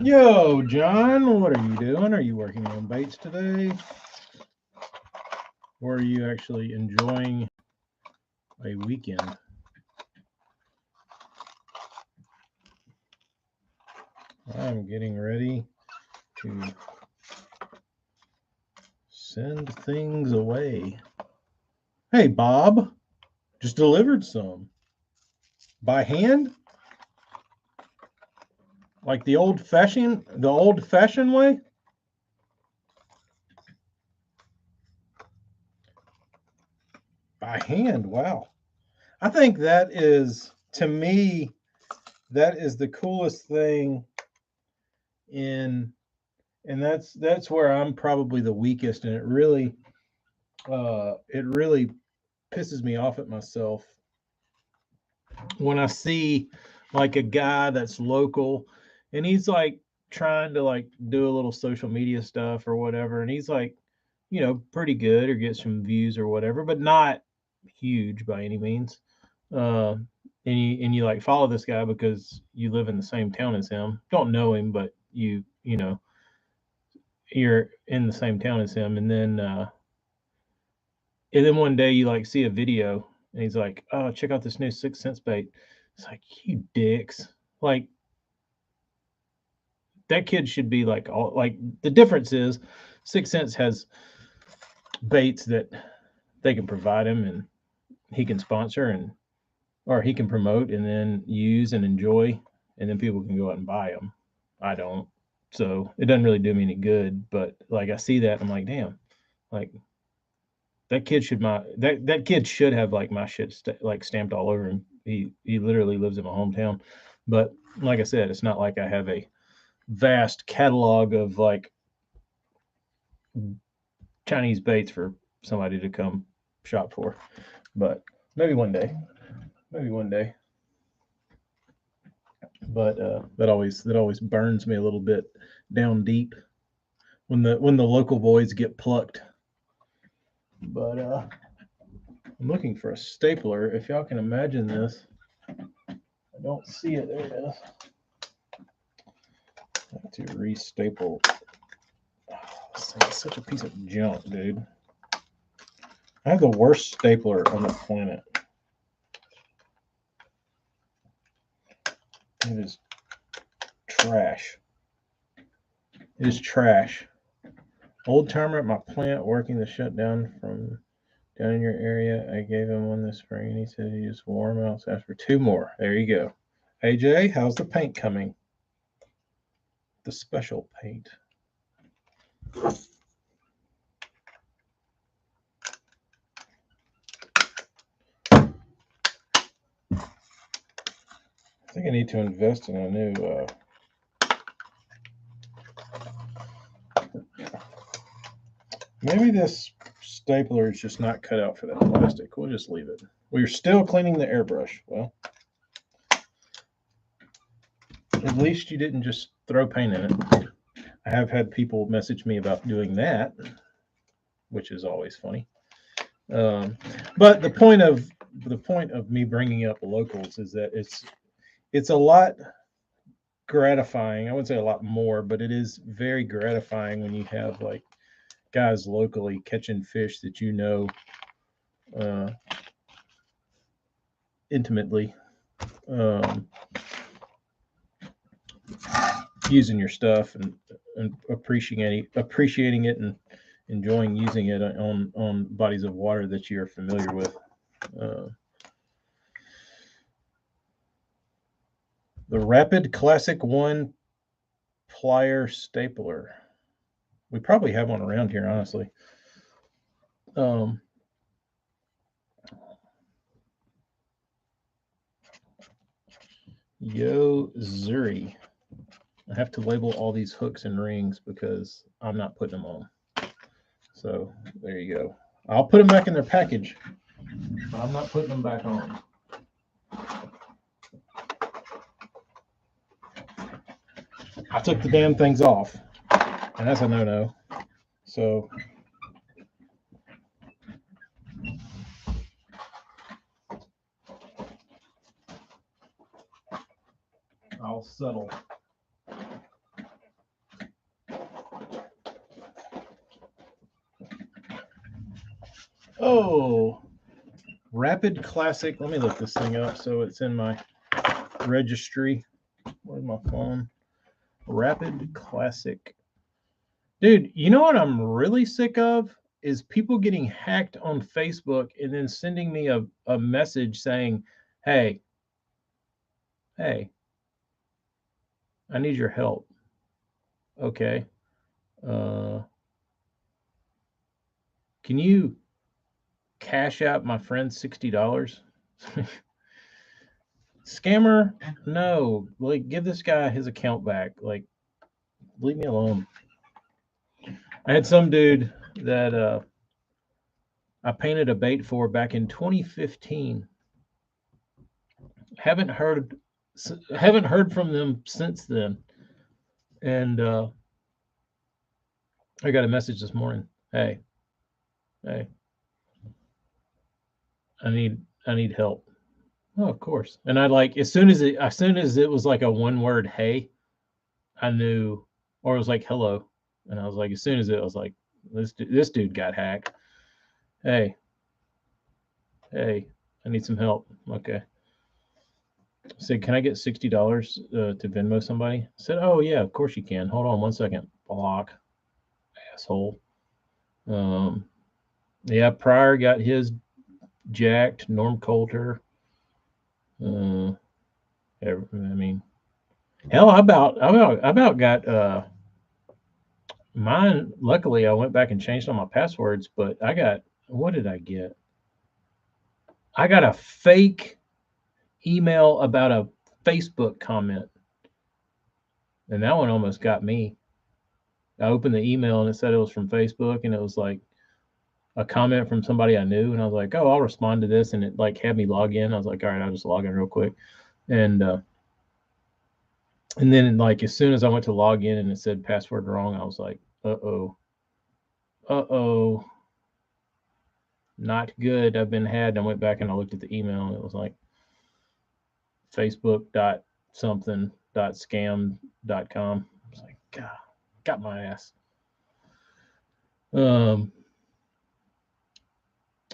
Yo, John, what are you doing? Are you working on baits today? Or are you actually enjoying a weekend? I'm getting ready to send things away. Hey, Bob, just delivered some. By hand? Like the old fashioned way? By hand, wow. I think that is, to me, that is the coolest thing in, and that's where I'm probably the weakest, and it really pisses me off at myself when I see like a guy that's local and he's like trying to like do a little social media stuff or whatever, and he's like, pretty good or get some views or whatever, but not huge by any means. Uh, and you like follow this guy because you live in the same town as him. Don't know him, but you're in the same town as him, and then one day you like see a video and he's like, "Oh, check out this new 6 cents bait." It's like, you dicks. Like, that kid should be like, all like, the difference is 6 cents has baits that they can provide him and he can sponsor and or he can promote and then use and enjoy, and then people can go out and buy them. I don't. So it doesn't really do me any good, but like I see that, I'm like, damn, like that kid should have like my shit like stamped all over him. He literally lives in my hometown, but like I said, it's not like I have a vast catalog of like Chinese baits for somebody to come shop for. But maybe one day, maybe one day. But that always burns me a little bit down deep when the local boys get plucked. But I'm looking for a stapler. If y'all can imagine this, I don't see it. There it is. I have to restaple. This thing is such a piece of junk, dude. I have the worst stapler on the planet. It is trash. It is trash. Old timer at my plant working the shutdown from down in your area. I gave him one this spring and he said he just warm out. So asked for two more. There you go. AJ, how's the paint coming? The special paint. I think I need to invest in a new. Maybe this stapler is just not cut out for that plastic. We'll just leave it. We're still cleaning the airbrush. Well, at least you didn't just throw paint in it. I have had people message me about doing that, which is always funny. But the point of me bringing up locals is that it's a lot gratifying. I wouldn't say a lot more, but it is very gratifying when you have like guys locally catching fish that uh, intimately, um, using your stuff and appreciating it and enjoying using it on bodies of water that you're familiar with. Uh, the Rapid Classic One plier stapler. We probably have one around here, honestly. Um, Yo Zuri. I have to label all these hooks and rings because I'm not putting them on. So there you go. I'll put them back in their package, but I'm not putting them back on. I took the damn things off, and that's a no-no. So I'll settle. Oh, Rapid Classic. Let me look this thing up so it's in my registry. Where's my phone? Rapid Classic. Dude, you know what I'm really sick of? Is people getting hacked on Facebook and then sending me a message saying, hey, I need your help. Okay. Uh, can you cash out my friend $60? Scammer, no. Like, give this guy his account back. Like, leave me alone. I had some dude that I painted a bait for back in 2015. Haven't heard haven't heard from them since then. And I got a message this morning. Hey, I need help. Oh, of course. And I like as soon as it was like a one word hey, I knew, or it was like hello, and I was like, as soon as it was like this dude got hacked. Hey, I need some help. Okay. I said, can I get $60 to Venmo somebody? I said, oh yeah, of course you can. Hold on 1 second. Block, asshole. Um, yeah, Pryor got his jacked. Norm Coulter. I mean, hell, I about got mine. Luckily, I went back and changed all my passwords, but I got, what did I get? I got a fake email about a Facebook comment, and that one almost got me. I opened the email and it said it was from Facebook, and it was like a comment from somebody I knew, and I was like, oh, I'll respond to this, and it like had me log in. I was like, all right, I'll just log in real quick, and then like as soon as I went to log in and it said password wrong, I was like, uh oh, not good. I've been had. And I went back and I looked at the email, and it was like Facebook dot something dot scam dot com. I was like, God, got my ass.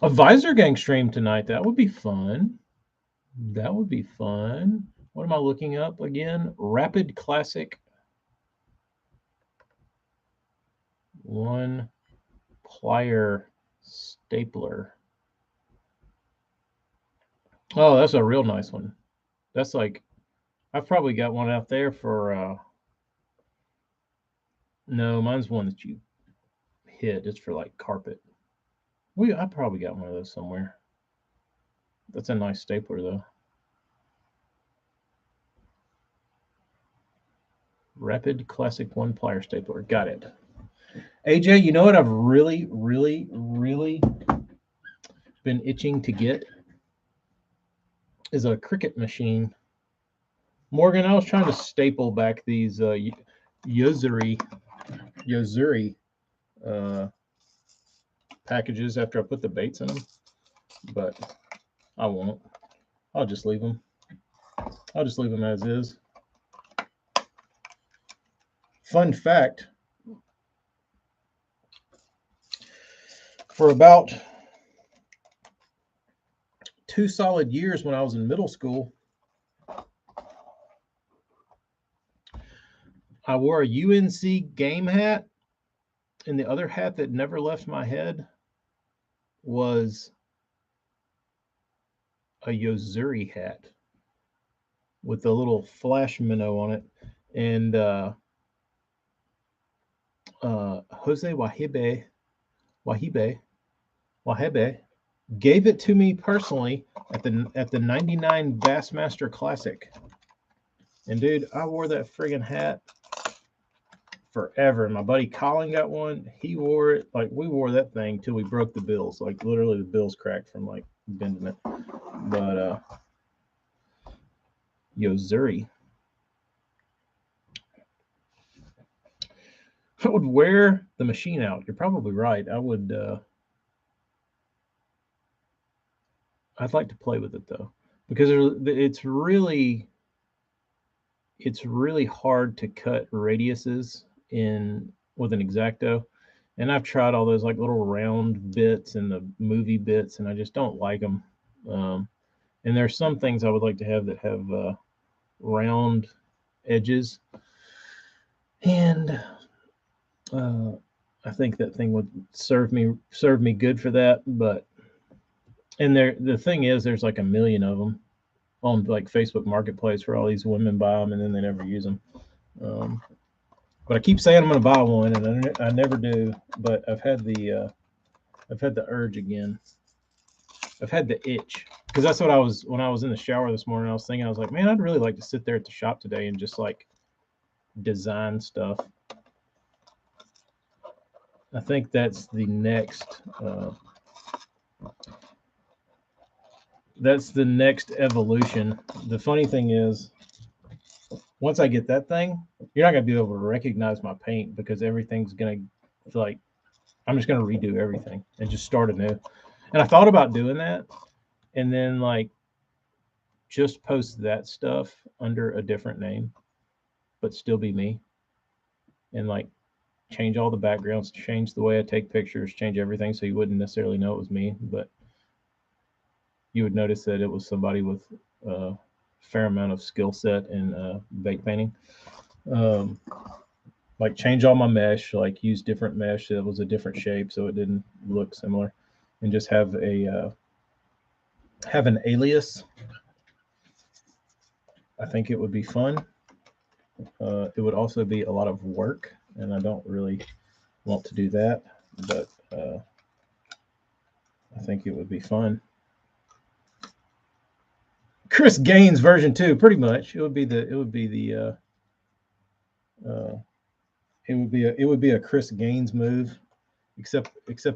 A Visor Gang stream tonight. That would be fun. That would be fun. What am I looking up again? Rapid Classic one plier stapler. Oh, that's a real nice one. That's like, I've probably got one out there for no, mine's one that you hit. It's for like carpet. I probably got one of those somewhere. That's a nice stapler though. Rapid Classic one plier stapler. Got it. AJ, you know what I've really, really, really been itching to get is a Cricut machine. Morgan, I was trying to staple back these Yozuri packages after I put the baits in them, but I won't. I'll just leave them. I'll just leave them as is. Fun fact, for about 2 solid years when I was in middle school, I wore a UNC game hat, and the other hat that never left my head was a Yozuri hat with a little flash minnow on it. And Jose Wahebe gave it to me personally at the 99 Bassmaster Classic. And dude, I wore that friggin' hat forever. My buddy Colin got one. He wore it. Like, we wore that thing till we broke the bills. Like, literally the bills cracked from like bending it. But Yozuri. I would wear the machine out. You're probably right. I would I'd like to play with it though, because it's really hard to cut radiuses in with an X-Acto, And I've tried all those like little round bits and the movie bits, and I just don't like them. And there's some things I would like to have that have round edges, and uh, I think that thing would serve me good for that. But and the thing is, there's like a million of them on like Facebook Marketplace where all these women buy them and then they never use them. Um, but I keep saying I'm going to buy one, and I never do. But I've had the urge again. I've had the itch because that's what I was when I was in the shower this morning. I was thinking, I was like, man, I'd really like to sit there at the shop today and just like design stuff. I think that's the next. That's the next evolution. The funny thing is, once I get that thing, you're not gonna be able to recognize my paint because everything's gonna like I'm just gonna redo everything and just start anew. And I thought about doing that, and then like just post that stuff under a different name, but still be me, and like change all the backgrounds, change the way I take pictures, change everything so you wouldn't necessarily know it was me, but you would notice that it was somebody with a fair amount of skill set in bait painting. Um, like change all my mesh, like use different mesh that was a different shape so it didn't look similar, and just have an alias. I think it would be fun. It would also be a lot of work, and I don't really want to do that, but I think it would be fun. Chris Gaines version 2, pretty much. Uh, it would be a Chris Gaines move, except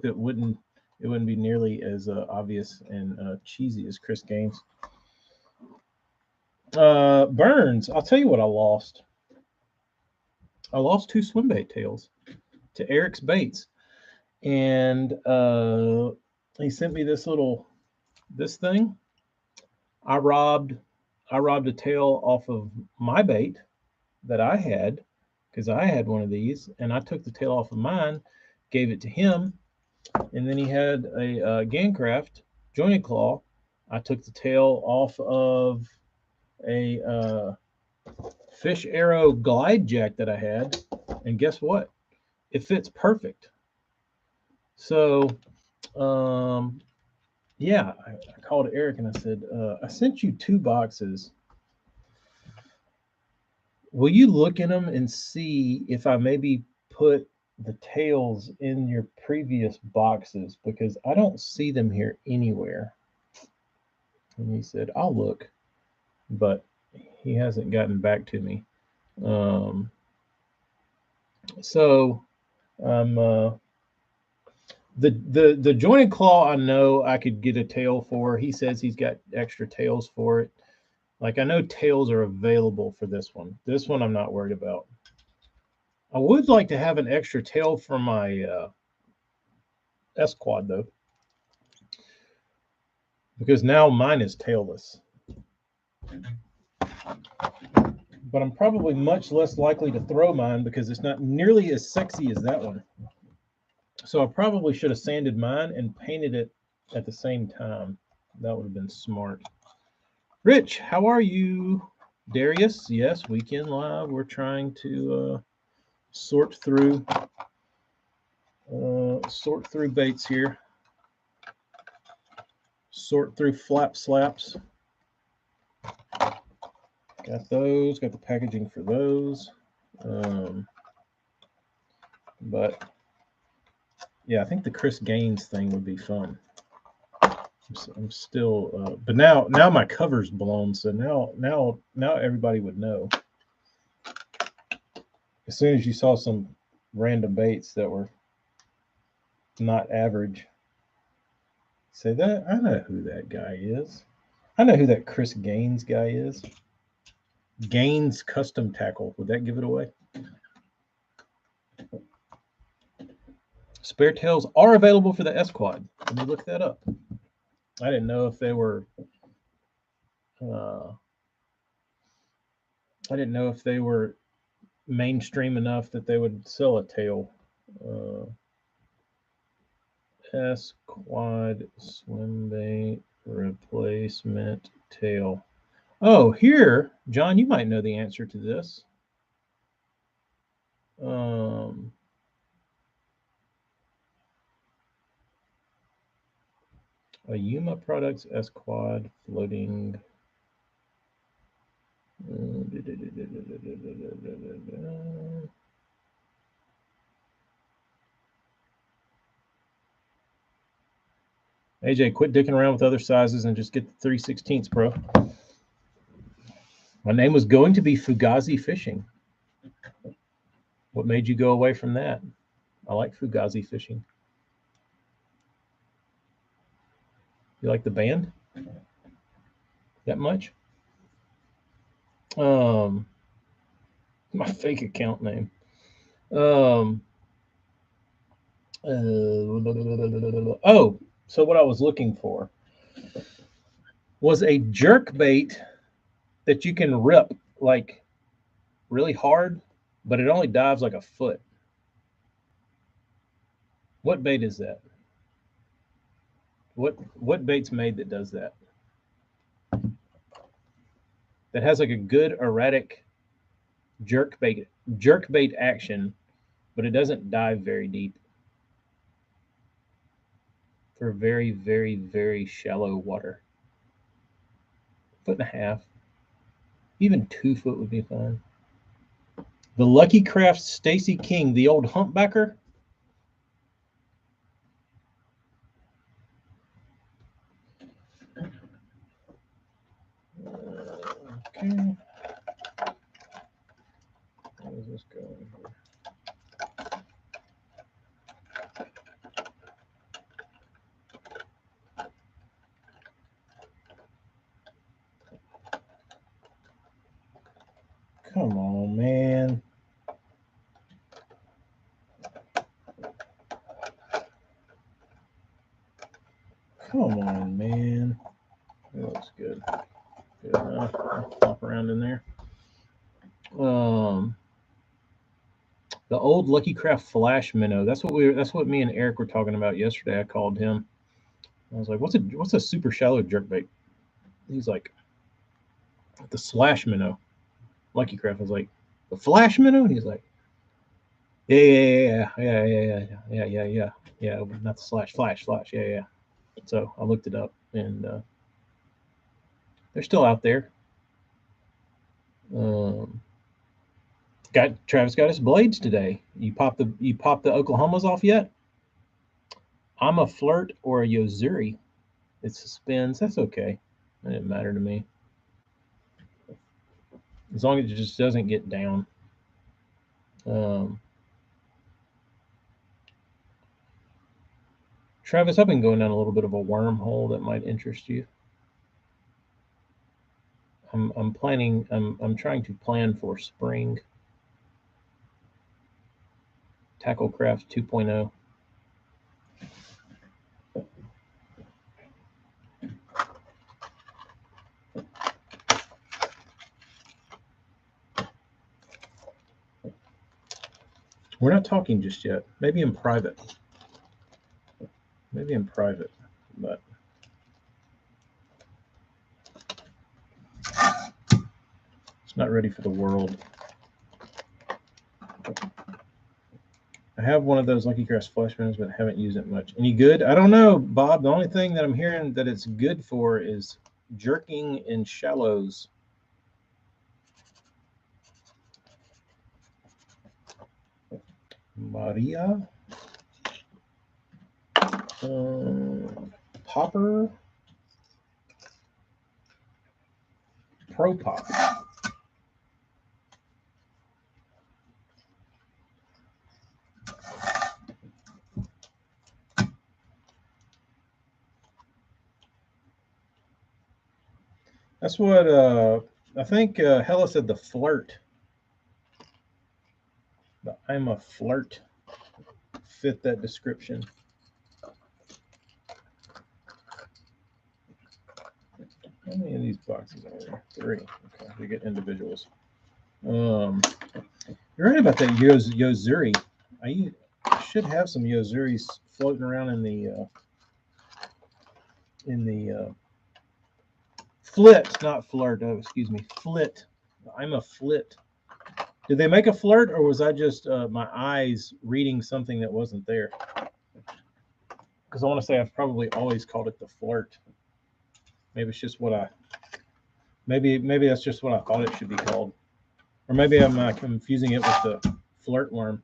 it wouldn't be nearly as obvious and cheesy as Chris Gaines. Burns. I'll tell you what I lost. I lost 2 swimbait tails to Eric's Baits, and he sent me this thing. I robbed a tail off of my bait that I had because I had one of these, and I took the tail off of mine, gave it to him, and then he had a Gancraft jointed claw. I took the tail off of a fish arrow glide jack that I had, and guess what? It fits perfect. So, yeah, I called Eric and I said, I sent you 2 boxes. Will you look in them and see if I maybe put the tails in your previous boxes because I don't see them here anywhere? And he said, I'll look, but he hasn't gotten back to me. Um, so the jointed claw, I know I could get a tail for. He says he's got extra tails for it. Like I know tails are available for this one. This one I'm not worried about. I would like to have an extra tail for my S quad though, because now mine is tailless. But I'm probably much less likely to throw mine because it's not nearly as sexy as that one. So I probably should have sanded mine and painted it at the same time. That would have been smart. Rich, how are you? Darius, yes, Weekend Live. We're trying to sort through baits here. Sort through flap slaps. Got those. Got the packaging for those. But yeah, I think the Chris Gaines thing would be fun. I'm still, but now my cover's blown, so now everybody would know. As soon as you saw some random baits that were not average, say that I know who that guy is. I know who that Chris Gaines guy is. Gaines Custom Tackle. Would that give it away? Spare tails are available for the S Quad. Let me look that up. I didn't know if they were. I didn't know if they were mainstream enough that they would sell a tail. S quad swim bait replacement tail. Oh, here, John, you might know the answer to this. A Yuma Products S quad floating. AJ, quit dicking around with other sizes and just get the 3/16, bro. My name was going to be Fugazi Fishing. What made you go away from that? I like Fugazi Fishing. You like the band? That much? My fake account name. Oh, so what I was looking for was a jerk bait that you can rip like really hard, but it only dives like a foot. What bait is that? What bait's made that does that? That has like a good erratic jerk bait action, but it doesn't dive very deep for very, very, very shallow water. 1.5 foot, even 2 foot would be fine. The Lucky Craft Stacy King, the old humpbacker. Okay. How does this go in here? Come on, man. Come on, man. That looks good. Good enough. I'll flop around in there. The old Lucky Craft Flash minnow. That's what me and Eric were talking about yesterday. I called him. I was like, "What's a super shallow jerkbait?" He's like, "The Slash minnow." Lucky Craft. I was like, "The Flash minnow?" And he's like, Yeah. Not the Slash, Flash. Yeah. So I looked it up, and they're still out there. Travis got his blades today. You popped the Oklahomas off yet? I'm a flirt or a Yozuri. It suspends. That's okay. It didn't matter to me. As long as it just doesn't get down. Travis, I've been going down a little bit of a wormhole that might interest you. I'm trying to plan for spring. Tacklecraft 2.0. We're not talking just yet. Maybe in private. But it's not ready for the world. I have one of those Lucky Craft Flash minnows, but haven't used it much. Any good? I don't know, Bob. The only thing that I'm hearing that it's good for is jerking in shallows. Maria. Popper. Pro Pop. That's what I think Hella said, the flirt. The I'm a flirt fit that description. How many of these boxes are there? 3. Okay, we get individuals. You're right about that Yozuri. I should have some Yozuri's floating around in the flit, not flirt. Oh, excuse me, flit. I'm a flit. Did they make a flirt, or was I just my eyes reading something that wasn't there? Because I want to say I've probably always called it the flirt. Maybe it's just what I. Maybe that's just what I thought it should be called, or maybe I'm confusing it with the flirt worm.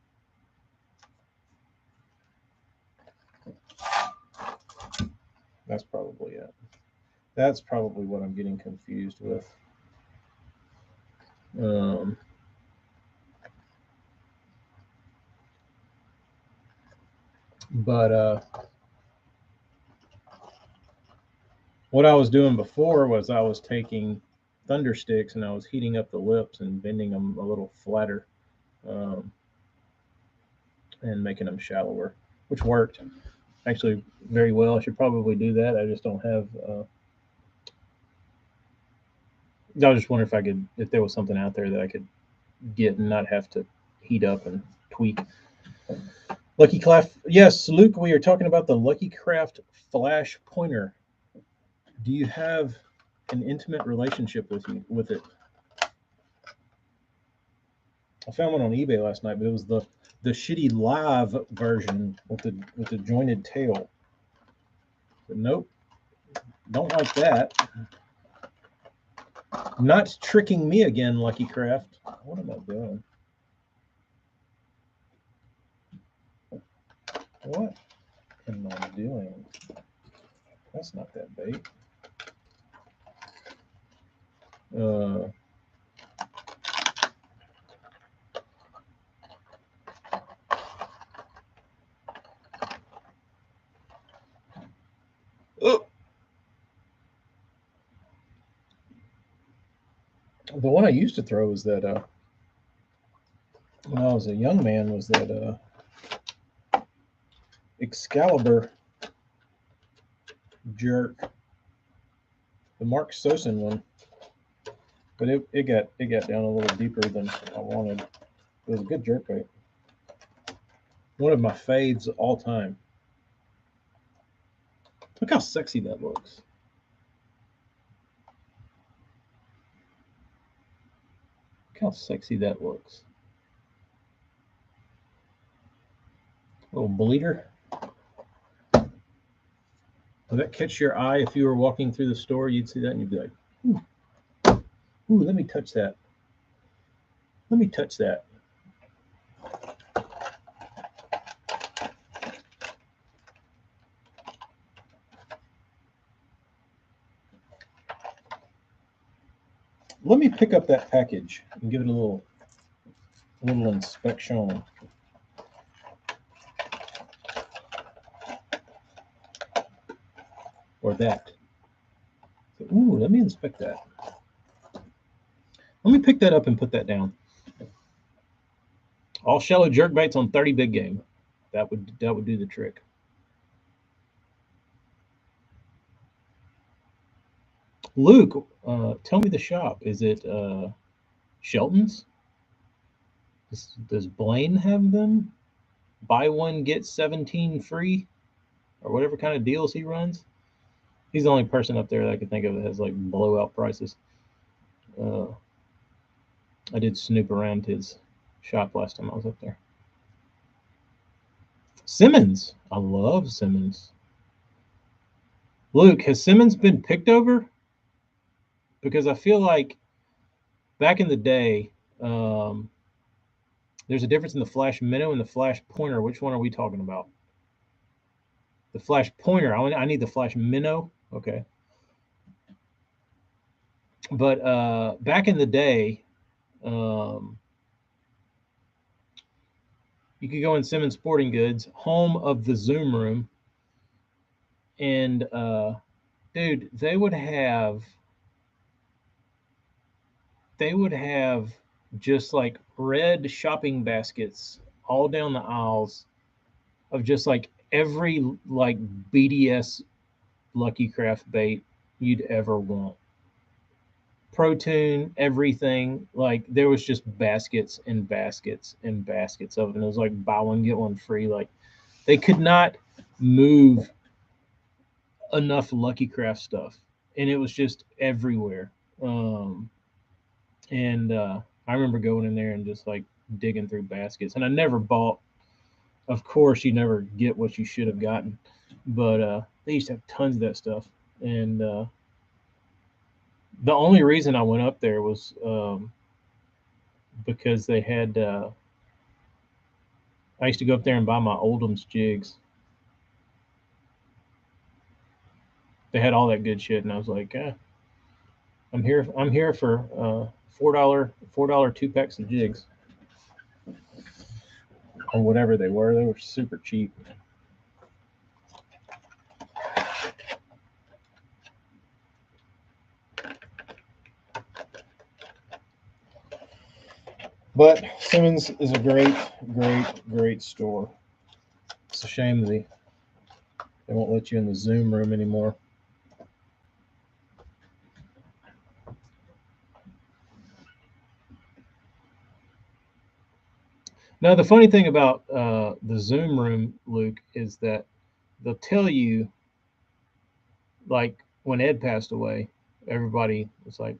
That's probably it. That's probably what I'm getting confused with. But what I was doing before was I was taking thunder sticks and I was heating up the lips and bending them a little flatter, and making them shallower, which worked actually very well. I should probably do that. I just don't have. I was just wondering if there was something out there that I could get and not have to heat up and tweak. Lucky Craft, yes, Luke. We are talking about the Lucky Craft Flash Pointer. Do you have an intimate relationship with it? I found one on eBay last night, but it was the shitty live version with the jointed tail. But nope, don't like that. Not tricking me again, Lucky Craft. What am I doing? What am I doing? That's not that bait. The one I used to throw was that when I was a young man was that Excalibur jerk, the Mark Sosin one, but it got down a little deeper than I wanted. It was a good jerk bait. One of my faves all time. Look how sexy that looks. Look how sexy that looks. Little bleeder. Would that catch your eye if you were walking through the store? You'd see that and you'd be like, ooh, ooh, let me touch that. Let me touch that. Let me pick up that package and give it a little inspection. Or that. So, ooh, let me inspect that. Let me pick that up and put that down. All shallow jerk baits on 30 big game. That would do the trick. Luke, tell me the shop. Is it Shelton's? Does Blaine have them? Buy one, get 17 free? Or whatever kind of deals he runs? He's the only person up there that I could think of that has like blowout prices. I did snoop around his shop last time I was up there. Simmons. I love Simmons. Luke, has Simmons been picked over? Because I feel like back in the day, there's a difference in the flash minnow and the flash pointer. Which one are we talking about? The flash pointer. I need the flash minnow. Okay. But back in the day, you could go in Simmons Sporting Goods, home of the Zoom Room, and dude, they would have just like red shopping baskets all down the aisles of just like every like BDS Lucky Craft bait you'd ever want. Protein, everything. Like there was just baskets and baskets and baskets of it. And it was like buy one get one free. Like they could not move enough Lucky Craft stuff, and it was just everywhere. Um, and I remember going in there and just like digging through baskets, and I never bought. Of course, you never get what you should have gotten, but they used to have tons of that stuff. And the only reason I went up there was because they had. I used to go up there and buy my Oldham's jigs. They had all that good shit, and I was like, I'm here. I'm here for $4 2 packs of jigs, or whatever they were. They were super cheap. But Simmons is a great store. It's a shame they won't let you in the Zoom room anymore. Now, the funny thing about the Zoom room, Luke, is that they'll tell you, like when Ed passed away, everybody was like,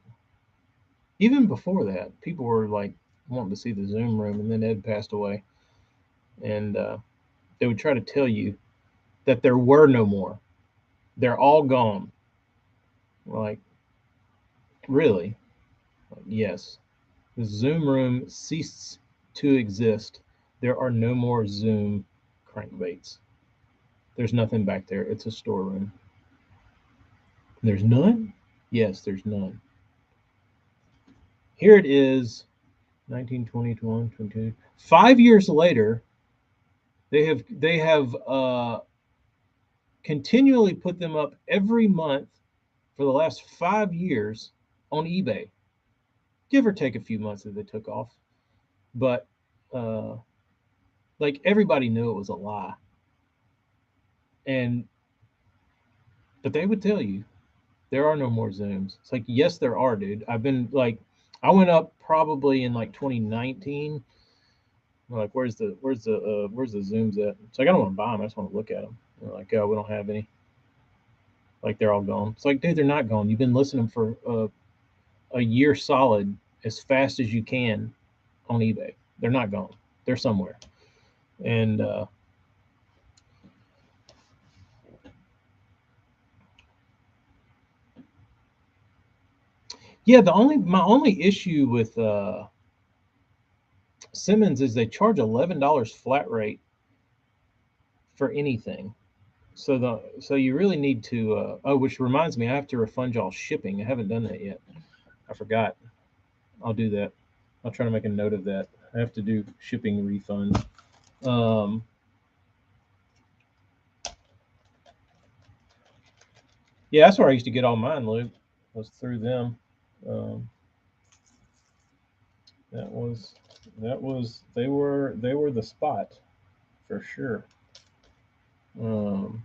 even before that, people were like wanting to see the Zoom room, and then Ed passed away, and they would try to tell you that there were no more. They're all gone. Like, really? Like, yes. The Zoom room ceased to exist. There are no more Zoom crankbaits. There's nothing back there. It's a storeroom. There's none? Yes, there's none. Here it is, 19, 20, 21, 22. 5 years later, they have continually put them up every month for the last 5 years on eBay. Give or take a few months that they took off. But uh, like everybody knew it was a lie. And but they would tell you there are no more Zooms. It's like, yes, there are, dude. I've been like, I went up probably in like 2019. I'm like, where's the Zooms at? It's like, I don't want to buy them. I just want to look at them. They're like, oh, we don't have any. Like, they're all gone. It's like, dude, they're not gone. You've been listening for a year solid as fast as you can on eBay. They're not gone. They're somewhere. And yeah, my only issue with Simmons is they charge $11 flat rate for anything. So you really need to oh, which reminds me, I have to refund y'all shipping. I haven't done that yet. I forgot. I'll do that. I'll try to make a note of that. I have to do shipping refunds. Um, yeah, that's where I used to get all mine, Luke. Was through them. Um, that was they were the spot for sure. Um,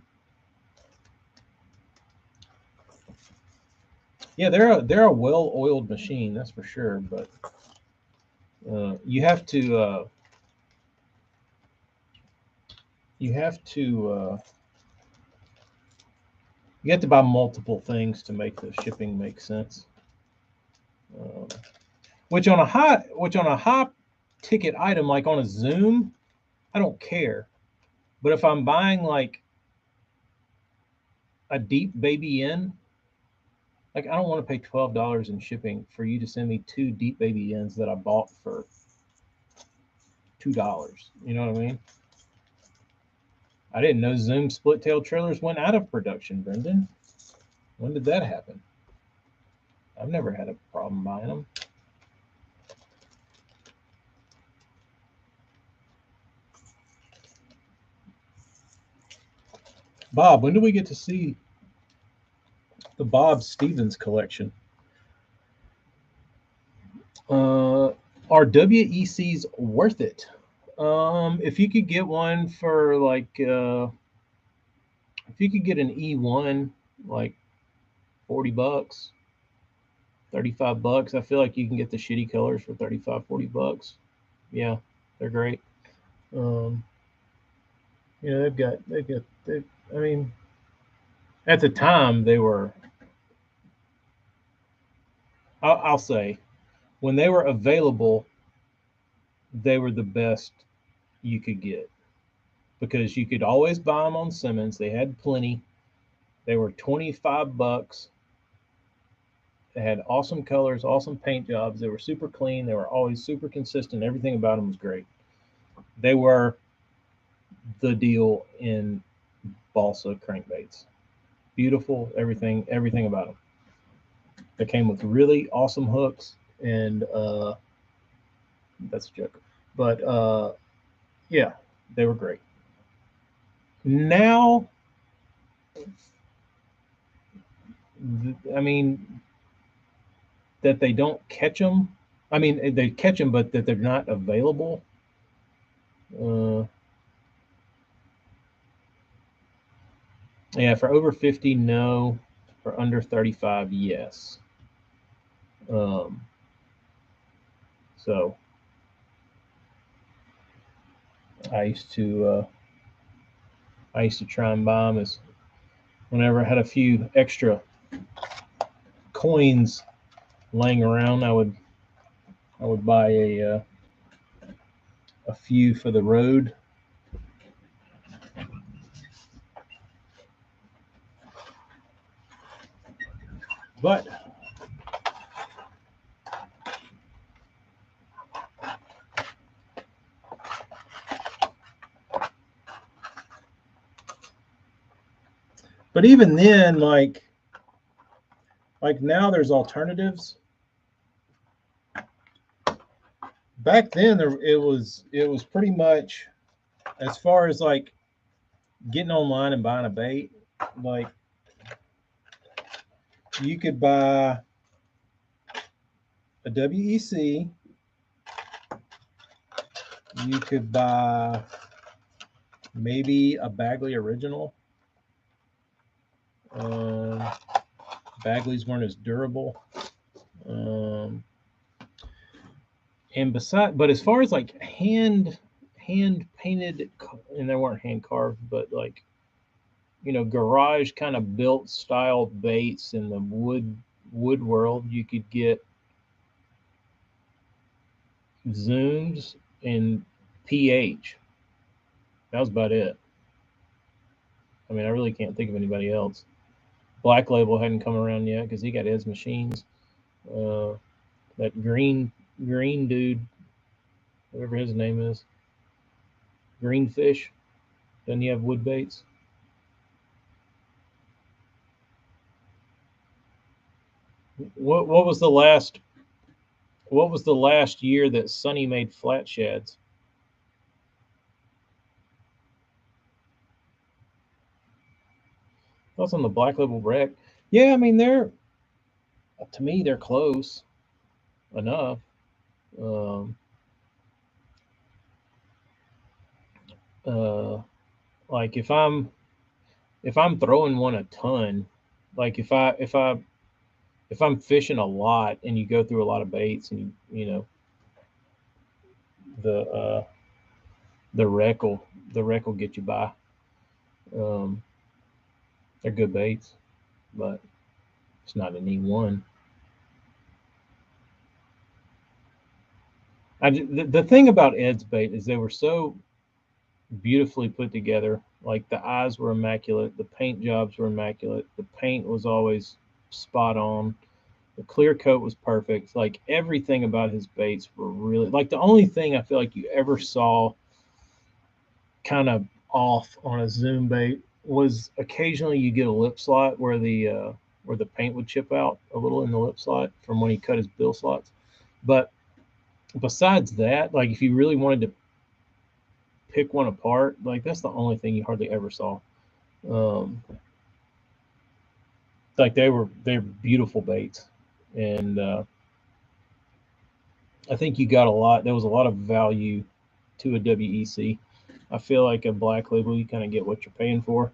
yeah, they're a well-oiled machine, that's for sure. But you have to you have to you have to buy multiple things to make the shipping make sense. Um, which on a high ticket item like on a Zoom, I don't care. But if I'm buying like a deep baby in, like I don't want to pay $12 in shipping for you to send me two deep baby ends that I bought for $2. You know what I mean? I didn't know Zoom split tail trailers went out of production, Brendan. When did that happen? I've never had a problem buying them. Bob, when do we get to see the Bob Stevens collection? Are WECs worth it? If you could get one for like, if you could get an E1, like $40, $35, I feel like you can get the shitty colors for 35, $40. Yeah, they're great. Um, You know, I mean, at the time they were. I'll say, when they were available, they were the best you could get because you could always buy them on Simmons. They had plenty. They were $25. They had awesome colors, awesome paint jobs. They were super clean. They were always super consistent. Everything about them was great. They were the deal in balsa crankbaits. Beautiful, everything about them. They came with really awesome hooks, and that's a joke. But yeah, they were great. Now, I mean, that they don't catch them. I mean, they catch them, but that they're not available. Uh, yeah, for over 50, no. For under 35, yes. Um, so I used to uh, I used to try and buy them as whenever I had a few extra coins laying around. I would buy a few for the road. But even then, like now, there's alternatives. Back then, it was pretty much as far as like getting online and buying a bait. Like you could buy a WEC. You could buy maybe a Bagley original. Bagleys weren't as durable. But as far as like hand painted, and they weren't hand carved, but like garage kind of built style baits in the wood world, you could get Zooms and PH. That was about it. I mean, I really can't think of anybody else. Black Label hadn't come around yet because he got Ed's Machines. That green dude, whatever his name is, Greenfish. Doesn't he have wood baits? What was the last year that Sonny made flat shads? That's on the Black Label Wreck. Yeah, I mean to me they're close enough. Um, uh, like if I'm throwing one a ton, like if I'm fishing a lot and you go through a lot of baits and the uh, the wreck will get you by. Um, they're good baits, but it's not an E1. The thing about Ed's bait is they were so beautifully put together. Like the eyes were immaculate, the paint jobs were immaculate, the paint was always spot on, the clear coat was perfect. Like everything about his baits were really like the only thing I feel like you ever saw kind of off on a zoom bait was occasionally you get a lip slot where the paint would chip out a little in the lip slot from when he cut his bill slots. But besides that, like if you really wanted to pick one apart, like that's the only thing you hardly ever saw. Um, like they're beautiful baits, and I think you got a lot. There was a lot of value to a WEC. I feel like a Black Label, you kind of get what you're paying for.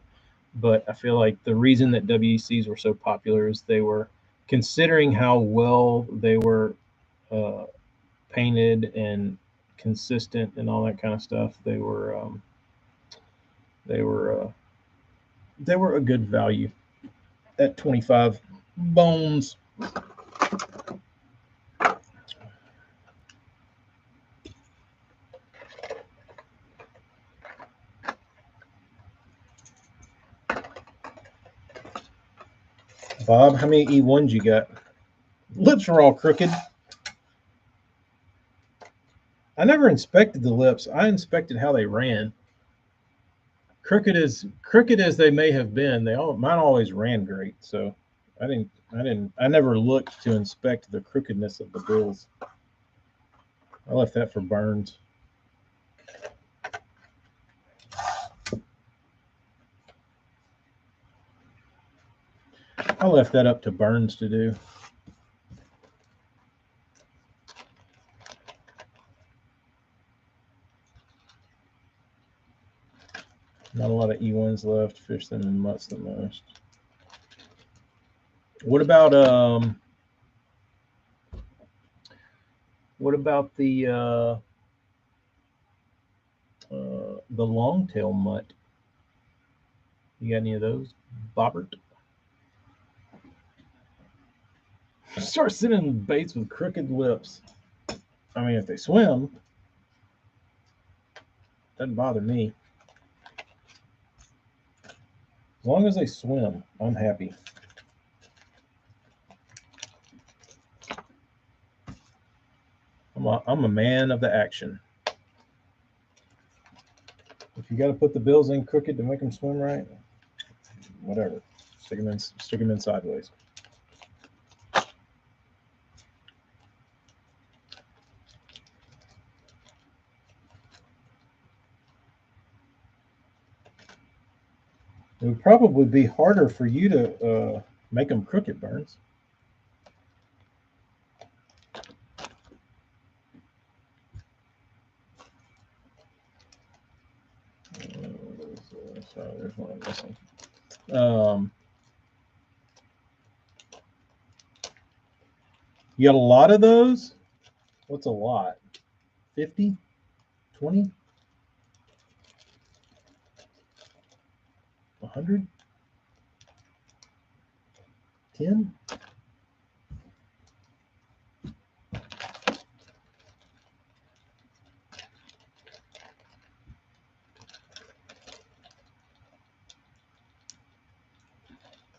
But I feel like the reason that WECs were so popular is they were, considering how well they were uh, painted and consistent and all that kind of stuff. They were a good value at 25 bones. Bob, how many E1s you got? Lips are all crooked. I never inspected the lips. I inspected how they ran. Crooked as they may have been, mine always ran great. So I never looked to inspect the crookedness of the bills. I left that for Burns. I left that up to Burns to do. Not a lot of E1s left. Fish them in mutts the most. What about the longtail mutt? You got any of those, Bobbert? Start sending baits with crooked lips. I mean, if they swim, doesn't bother me. As long as they swim, I'm happy. I'm a man of the action. If you got to put the bills in crooked to make them swim right, whatever. Stick them in sideways. It would probably be harder for you to make them crooked, Burns. Sorry, there's one I'm missing. You got a lot of those? What's a lot? 50? 20? 100? 10?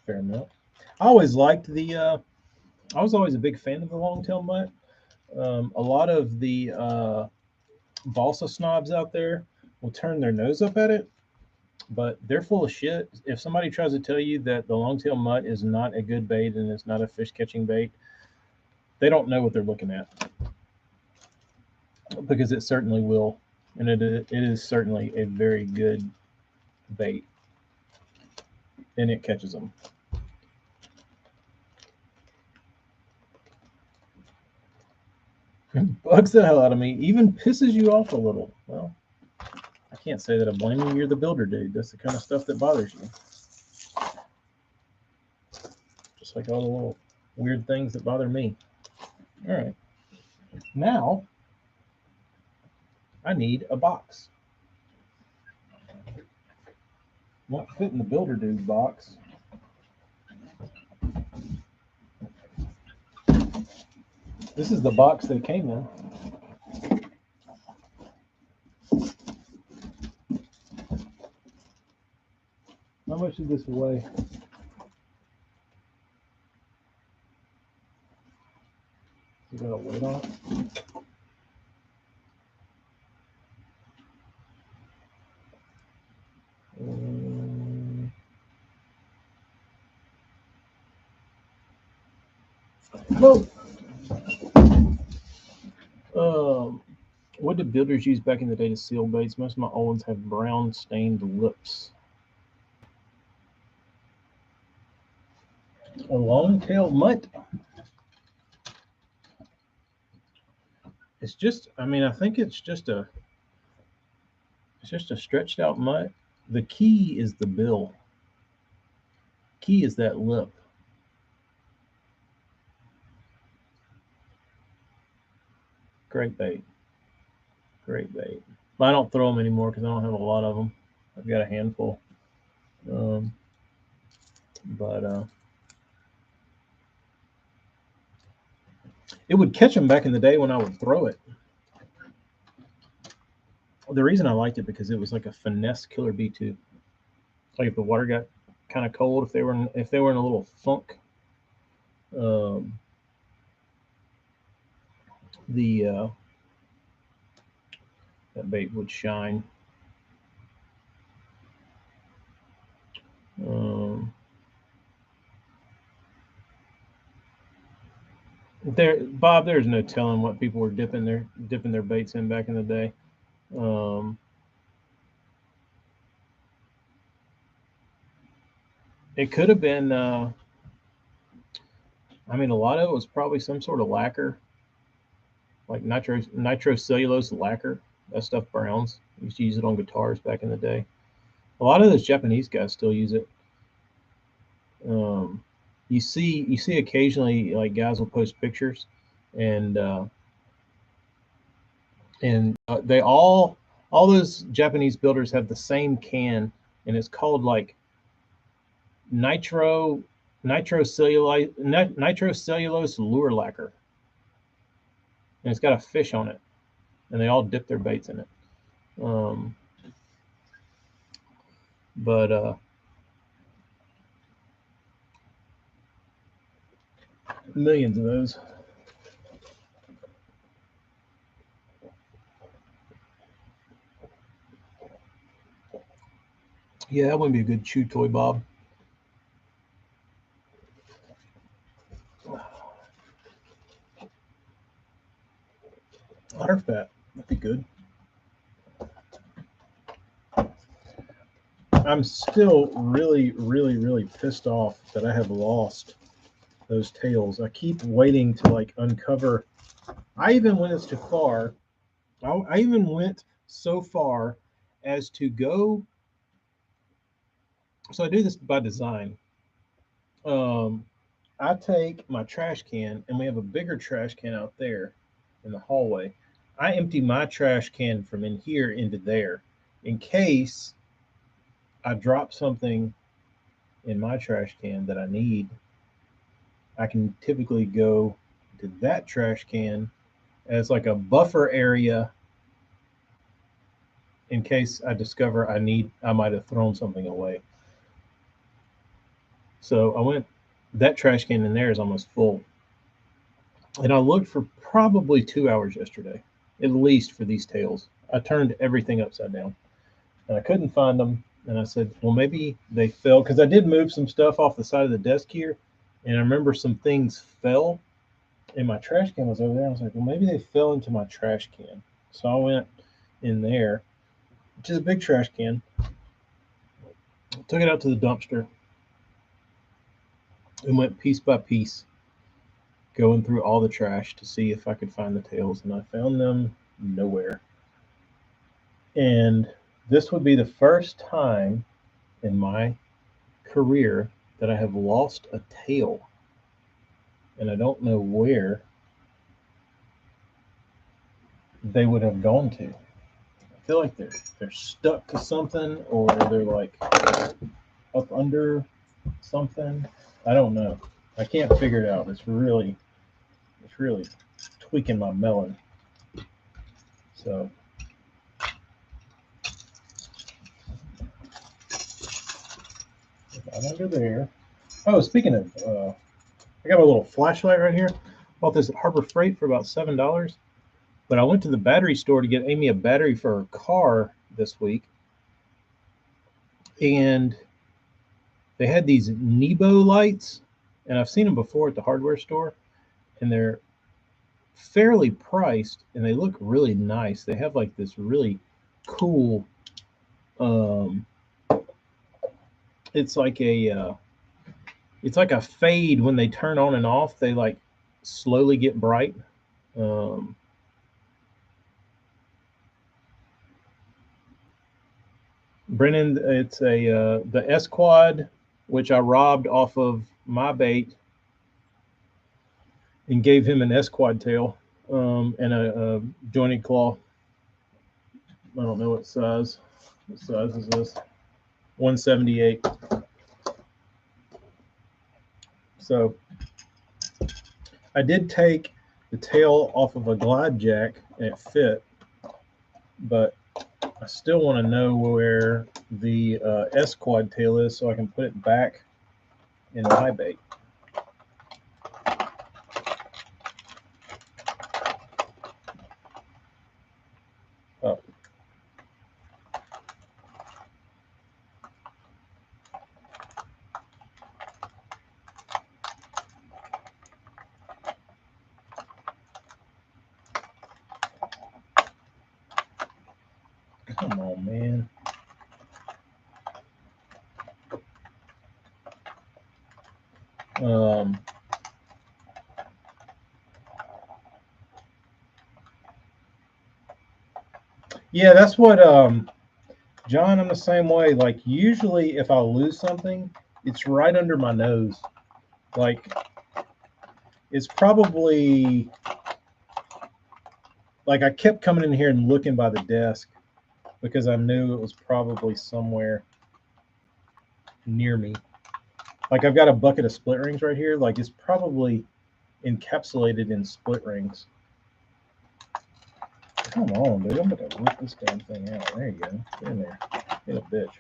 Fair enough. I always liked I was always a big fan of the longtail mutt. A lot of the balsa snobs out there will turn their nose up at it, but they're full of shit. If somebody tries to tell you that the longtail mutt is not a good bait and it's not a fish catching bait, they don't know what they're looking at, because it certainly will, and it is certainly a very good bait, and it catches them. Bugs the hell out of me, even pisses you off a little. Well, I can't say that I blame you. You're the builder, dude. That's the kind of stuff that bothers you. Just like all the little weird things that bother me. All right. Now, I need a box. Not fitting the builder dude box. This is the box they came in. How much did this weigh? You got a weight on it? Well, what did builders use back in the day to seal baits? Most of my old ones have brown stained lips. A long-tail mutt. It's just, I mean, I think it's just a stretched out mutt. The key is the bill. Key is that lip. Great bait. Great bait. But I don't throw them anymore because I don't have a lot of them. I've got a handful. But it would catch them back in the day when I would throw it. The reason I liked it because it was like a finesse killer bee too. Like if the water got kind of cold, if they were in a little funk, um, the that bait would shine. Um, Bob, there's no telling what people were dipping their baits in back in the day. Um, it could have been. I mean, a lot of it was probably some sort of lacquer, like nitrocellulose lacquer. That stuff browns. We used to use it on guitars back in the day. A lot of those Japanese guys still use it. Um, you see occasionally like guys will post pictures, and they all those Japanese builders have the same can, and it's called like nitro nitrocellulose lure lacquer, and it's got a fish on it, and they all dip their baits in it. Um, but millions of those. Yeah, that wouldn't be a good chew toy, Bob. Otter fat, that'd be good. I'm still really, really, really pissed off that I have lost those tails. I keep waiting to like uncover. I even went as too far. I even went so far as to go. So I do this by design. Um, I take my trash can, and we have a bigger trash can out there in the hallway. I empty my trash can from in here into there in case I drop something in my trash can that I need. I can typically go to that trash can as like a buffer area in case I discover I might have thrown something away. So I went that trash can in there is almost full. And I looked for probably 2 hours yesterday, at least for these tails. I turned everything upside down and I couldn't find them. And I said, well, maybe they fell because I did move some stuff off the side of the desk here. And I remember some things fell and my trash can was over there. I was like, well, maybe they fell into my trash can. So I went in there, which is a big trash can, took it out to the dumpster, and went piece by piece, going through all the trash to see if I could find the tails. And I found them nowhere. And this would be the first time in my career that I have lost a tail. And I don't know where they would have gone to. I feel like they're stuck to something, or they're like up under something. I don't know. I can't figure it out. It's really tweaking my melon. So I'm under there. Oh, speaking of, I got a little flashlight right here. Bought this at Harbor Freight for about $7. But I went to the battery store to get Amy a battery for her car this week, and they had these Nebo lights, and I've seen them before at the hardware store, and they're fairly priced, and they look really nice. They have like this really cool. Um, it's like a fade when they turn on and off. They like slowly get bright. Um, Brennan, it's the S Quad, which I robbed off of my bait and gave him an S Quad tail and a jointed claw. I don't know what size. What size is this? 178. So I did take the tail off of a glide jack and it fit, but I still want to know where the S quad tail is so I can put it back in my bait. Oh. Come on, man. Yeah, that's what John, I'm the same way. Like usually if I lose something, it's right under my nose. Like it's probably like I kept coming in here and looking by the desk because I knew it was probably somewhere near me. Like I've got a bucket of split rings right here. Like it's probably encapsulated in split rings. Come on, dude. I'm going to rip this damn thing out. There you go. Get in there. Get a bitch.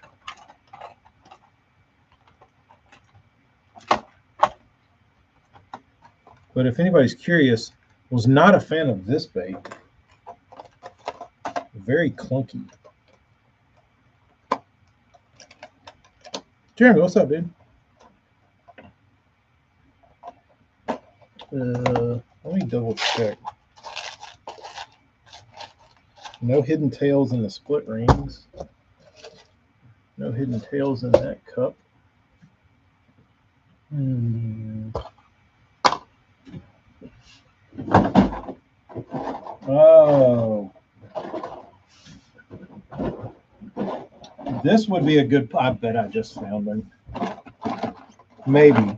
But if anybody's curious, was not a fan of this bait. Very clunky. Jeremy, what's up, dude? Let me double check. No hidden tails in the split rings. No hidden tails in that cup. Oh. This would be a good, I bet I just found them. Maybe.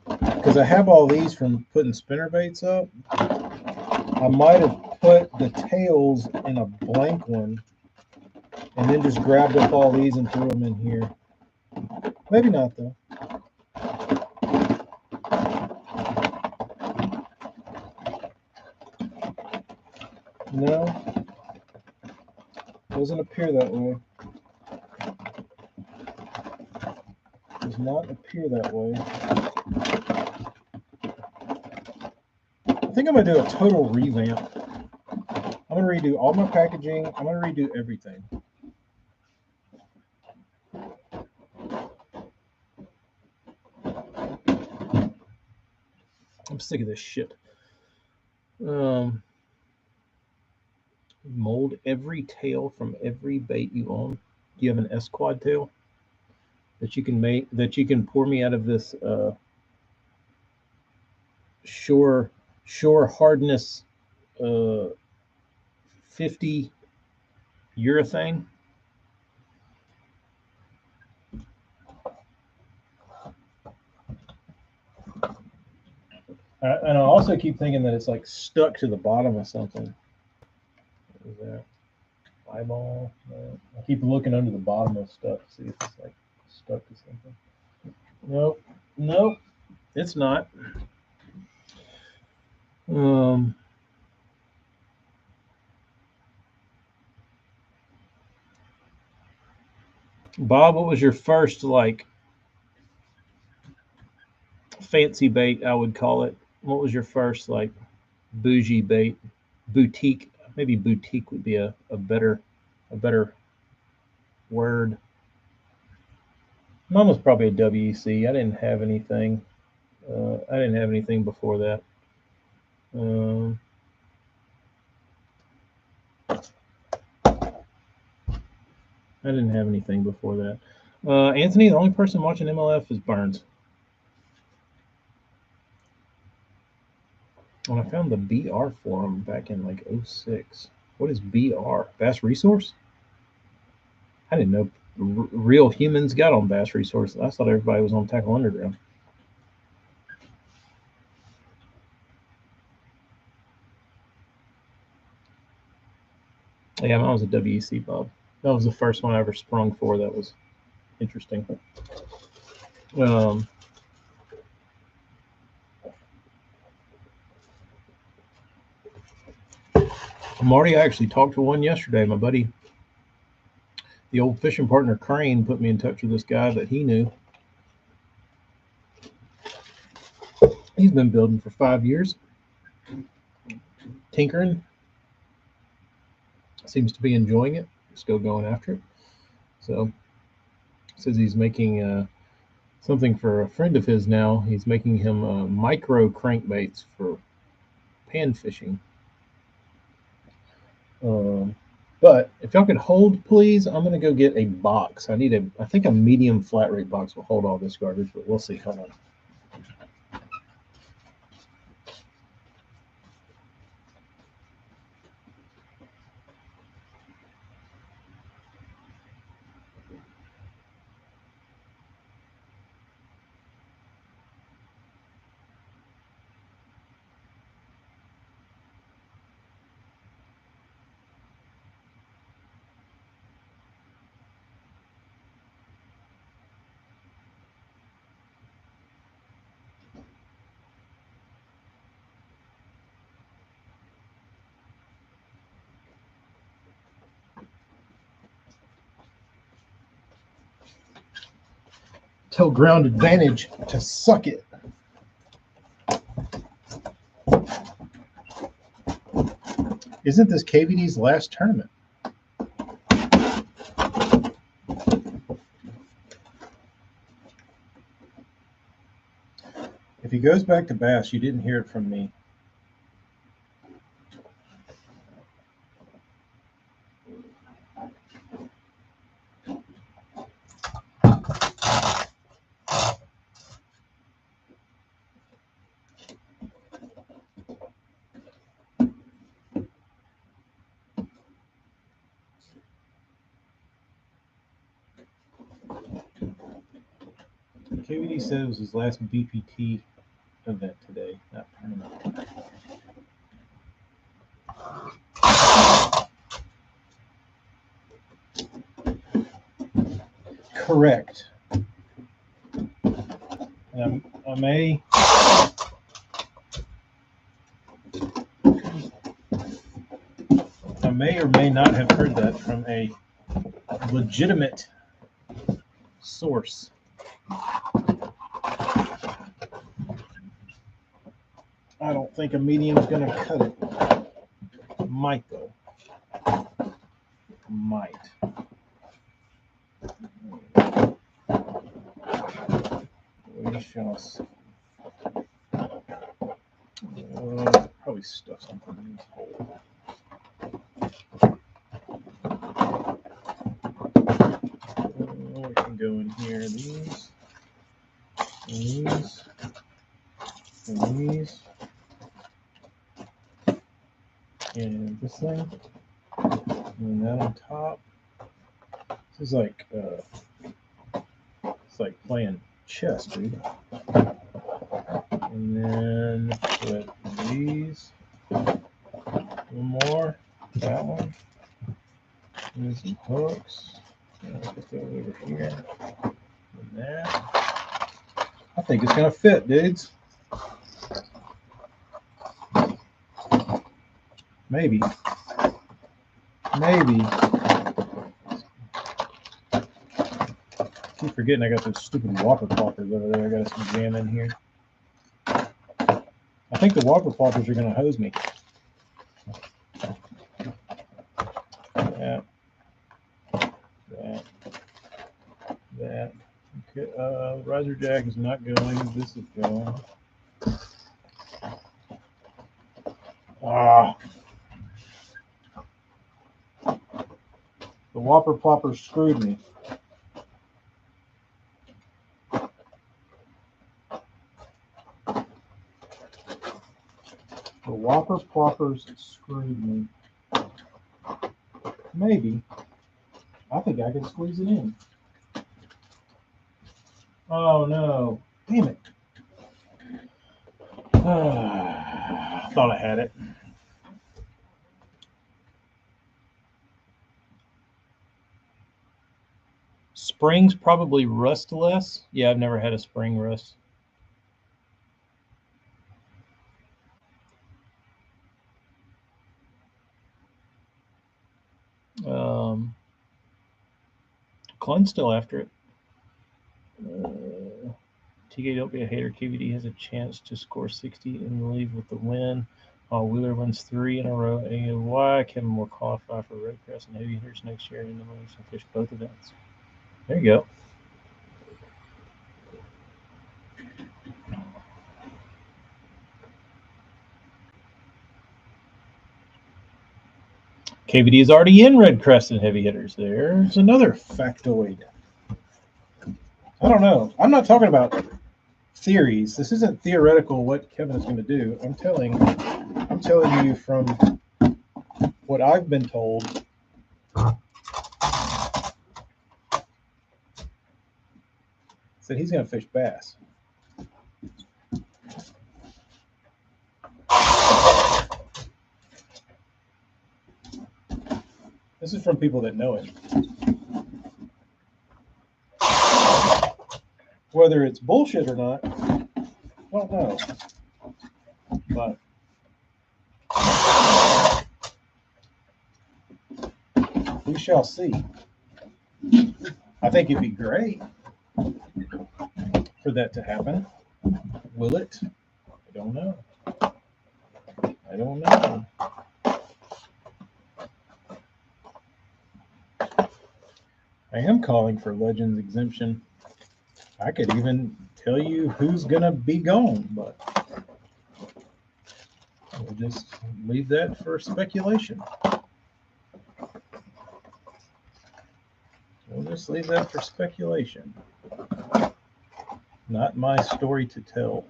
Because I have all these from putting spinner baits up. I might have put the tails in a blank one and then just grabbed up all these and threw them in here. Maybe not, though. No. Doesn't appear that way. Does not appear that way. I think I'm going to do a total revamp. I'm going to redo all my packaging. I'm going to redo everything. I'm sick of this shit. Mold every tail from every bait you own. Do you have an S quad tail that you can make, that you can pour me out of this shore hardness 50 urethane? And I also keep thinking that it's like stuck to the bottom of something. What is that? Eyeball? I keep looking under the bottom of stuff to see if it's like stuck to something. Nope. Nope. It's not. Bob, what was your first like fancy bait, I would call it? What was your first like bougie bait? Boutique? Maybe boutique would be a better word. Mine was probably a WEC. I didn't have anything. I didn't have anything before that. I didn't have anything before that. Anthony, the only person watching MLF is Burns. And I found the BR forum back in like 06. What is BR? Bass Resource? I didn't know real humans got on Bass Resource. I thought everybody was on Tackle Underground. Yeah, mine was a WC bob. That was the first one I ever sprung for. That was interesting. Marty, I actually talked to one yesterday. My buddy, the old fishing partner Crane, put me in touch with this guy that he knew. He's been building for 5 years, tinkering. Seems to be enjoying it. Still going after it. So says he's making something for a friend of his now. He's making him micro crankbaits for pan fishing. But if y'all could hold, please, I'm gonna go get a box. I think a medium flat rate box will hold all this garbage, but we'll see. Hold on. Tell Ground Advantage to suck it. Isn't this KVD's last tournament? If he goes back to bass, you didn't hear it from me. KVD said it was his last BPT event today, not tournament. Correct. And I may or may not have heard that from a legitimate source. I don't think a medium is going to cut it. Might though. Might. What do you show us? Probably stuff something in this hole. We can go in here. These. And these. And these. And this thing. And that on top. This is like it's like playing chess, dude. And then put these. One more. That one. There's some hooks. Let's put those over here. And that. I think it's gonna fit, dudes. Maybe. Maybe. Keep forgetting I got those stupid whopper ploppers over there. I got some jam in here. I think the whopper ploppers are gonna hose me. That. Okay, riser jack is not going. This is going. The whopper ploppers screwed me. The whopper ploppers screwed me. Maybe. I think I can squeeze it in. Oh no. Damn it. Thought I had it. Springs probably rust less. Yeah, I've never had a spring rust. Clun's still after it. TK, don't be a hater. KVD has a chance to score 60 and leave with the win. Wheeler wins 3 in a row. AY Kevin will qualify for Red Cross and heavy hitters next year in the race and fish both events. There you go. KVD is already in Red Crescent heavy hitters. There's another factoid. I don't know. I'm not talking about theories. This isn't theoretical what Kevin is going to do. I'm telling you from what I've been told. Said he's going to fish bass. This is from people that know him. Whether it's bullshit or not, I don't know. But we shall see. I think it'd be great for that to happen. Will it? I don't know. I don't know. I am calling for Legends exemption. I could even tell you who's going to be gone, but we'll just leave that for speculation. We'll just leave that for speculation. Not my story to tell.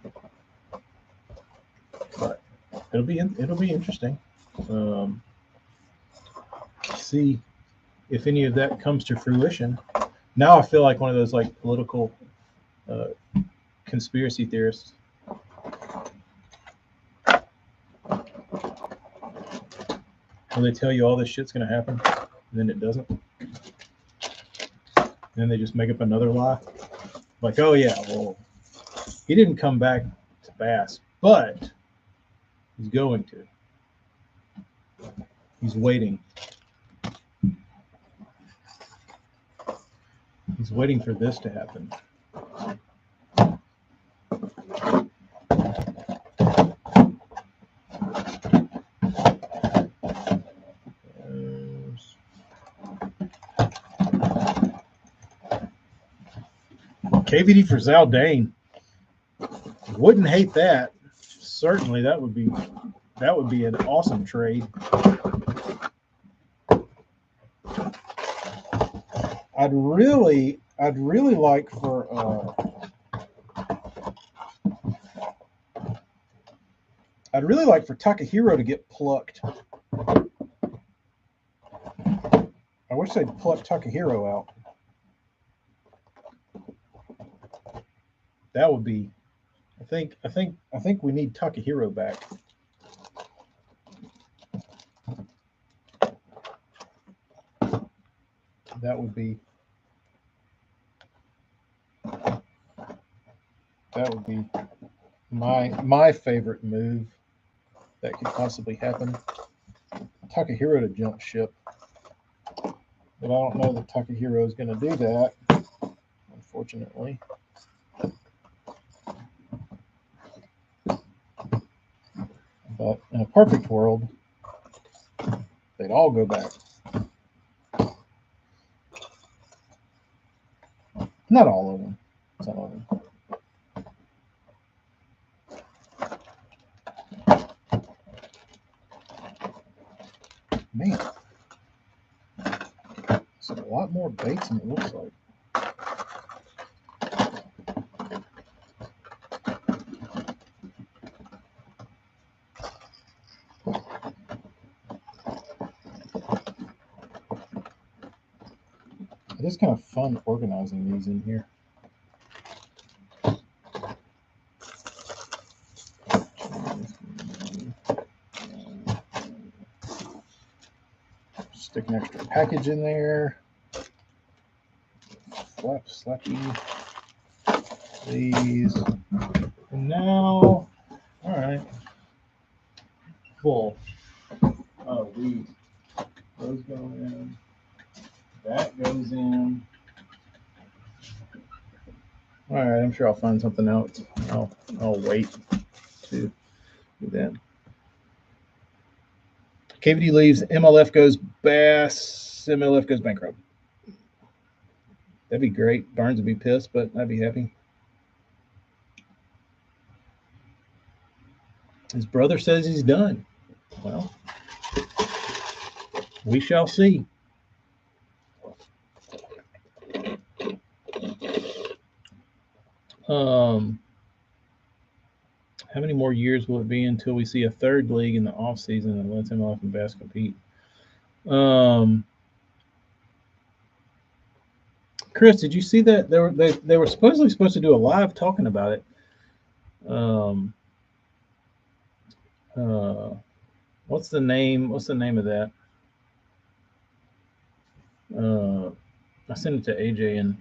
But it'll be interesting. See if any of that comes to fruition. Now I feel like one of those like political conspiracy theorists. Where they tell you all this shit's going to happen, and then it doesn't. And then they just make up another lie. Like, oh yeah, well, he didn't come back to bass, but he's going to. He's waiting. He's waiting for this to happen. KVD for Zaldane. Wouldn't hate that. Certainly, that would be an awesome trade. I'd really like for Takahiro to get plucked. I wish they'd pluck Takahiro out. That would be. I think we need Takahiro back. That would be my favorite move that could possibly happen. Takahiro to jump ship. But I don't know that Takahiro is going to do that, unfortunately. But in a perfect world, they'd all go back. Not all of them. Some of them. Man, it's a lot more baits than it looks like. It is kind of fun organizing these in here. Stick an extra package in there. slappy. These. And now, all right. Full. Oh, these. Those go in. That goes in. All right, I'm sure I'll find something else. I'll wait to do that. KVD leaves. MLF goes Bass. MLF goes bankrupt. That'd be great. Barnes would be pissed, but I'd be happy. His brother says he's done. Well, we shall see. How many more years will it be until we see a third league in the off season that lets MLF and Bass compete? Chris, did you see that they were supposedly supposed to do a live talking about it? What's the name? What's the name of that? I sent it to AJ and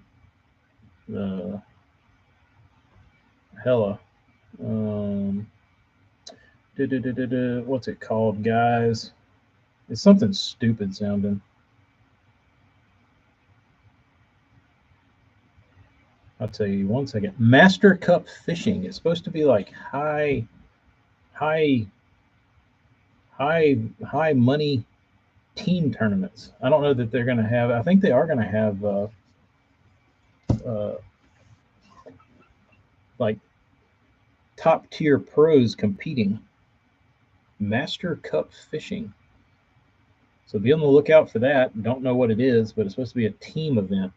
Hella. What's it called, guys? It's something stupid sounding. I'll tell you 1 second. Master Cup fishing. It's supposed to be like high money team tournaments. I don't know that they're going to have. I think they are going to have like top tier pros competing. Master Cup fishing. So be on the lookout for that. Don't know what it is, but it's supposed to be a team event.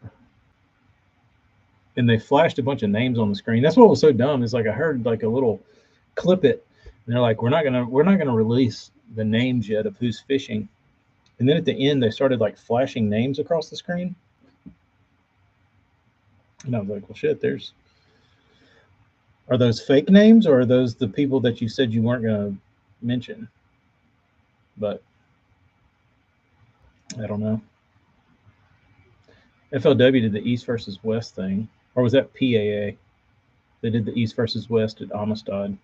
And they flashed a bunch of names on the screen. That's what was so dumb. Is like I heard like a little clip it, and they're like, we're not gonna release the names yet of who's fishing. And then at the end, they started like flashing names across the screen. And I was like, well, shit, are those fake names or are those the people that you said you weren't going to mention? But I don't know. FLW did the East versus West thing. Or was that PAA? They did the East versus West at Amistad.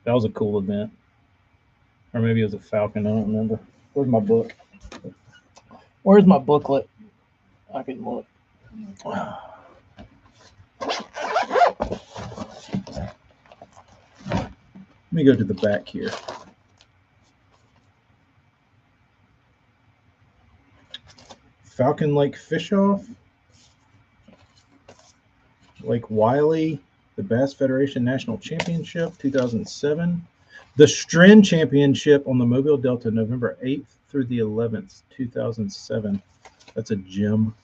That was a cool event. Or maybe it was a Falcon. I don't remember. Where's my book? Where's my booklet? I can look. Let me go to the back here. Falcon Lake Fish Off. Lake Wiley, the Bass Federation National Championship, 2007. The Stren Championship on the Mobile Delta, November 8th through the 11th, 2007. That's a gem.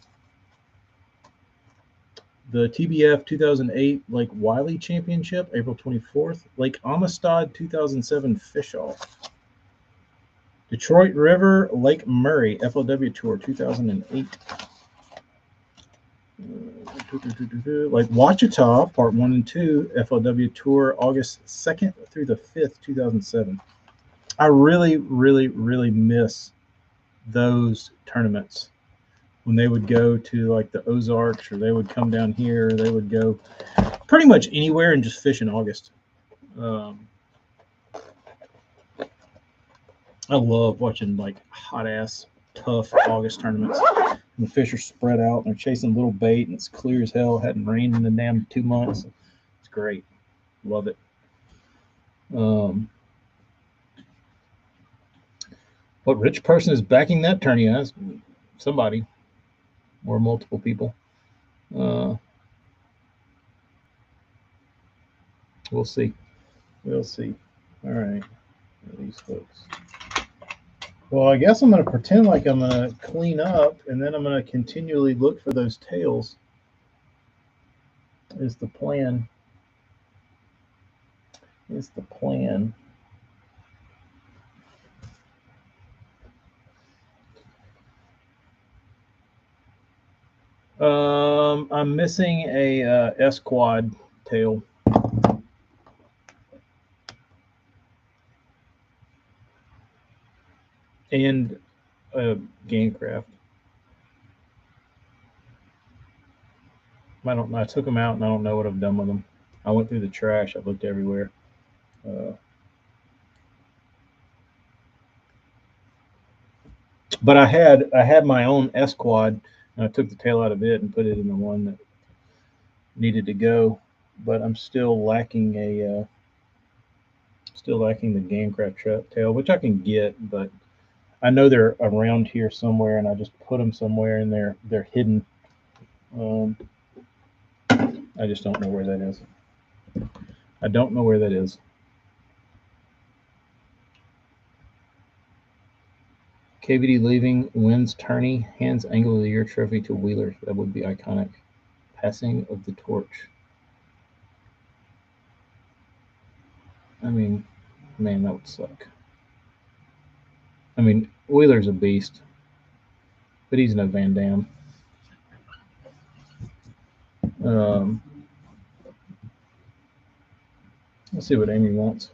The TBF 2008 Lake Wiley Championship, April 24th. Lake Amistad 2007 Fish Off. Detroit River Lake Murray FLW Tour 2008. Like Ouachita, Part 1 and 2, FLW Tour, August 2nd through the 5th, 2007. I really, really, really miss those tournaments when they would go to like the Ozarks or they would come down here. They would go pretty much anywhere and just fish in August. I love watching like hot ass, tough August tournaments. And the fish are spread out and they're chasing little bait and it's clear as hell. It hadn't rained in the damn 2 months. It's great. Love it. What rich person is backing that tourney? Somebody or multiple people. We'll see. We'll see. All right. These folks. Well, I guess I'm going to pretend like I'm going to clean up, and then I'm going to continually look for those tails. Is the plan. Is the plan. I'm missing a S-quad tail. And a game craft. I took them out, and I don't know what I've done with them. I went through the trash. I looked everywhere. But I had my own S quad, and I took the tail out of it and put it in the one that needed to go. But I'm still lacking the Gamecraft tail, which I can get, but I know they're around here somewhere, and I just put them somewhere, and they're hidden. Um, I just don't know where that is. I don't know where that is. KVD leaving, wins tourney, hands Angle of the Year trophy to Wheeler. That would be iconic. Passing of the torch. I mean, man, that would suck. I mean, Wheeler's a beast, but he's no Van Dam. Um, let's see what Amy wants.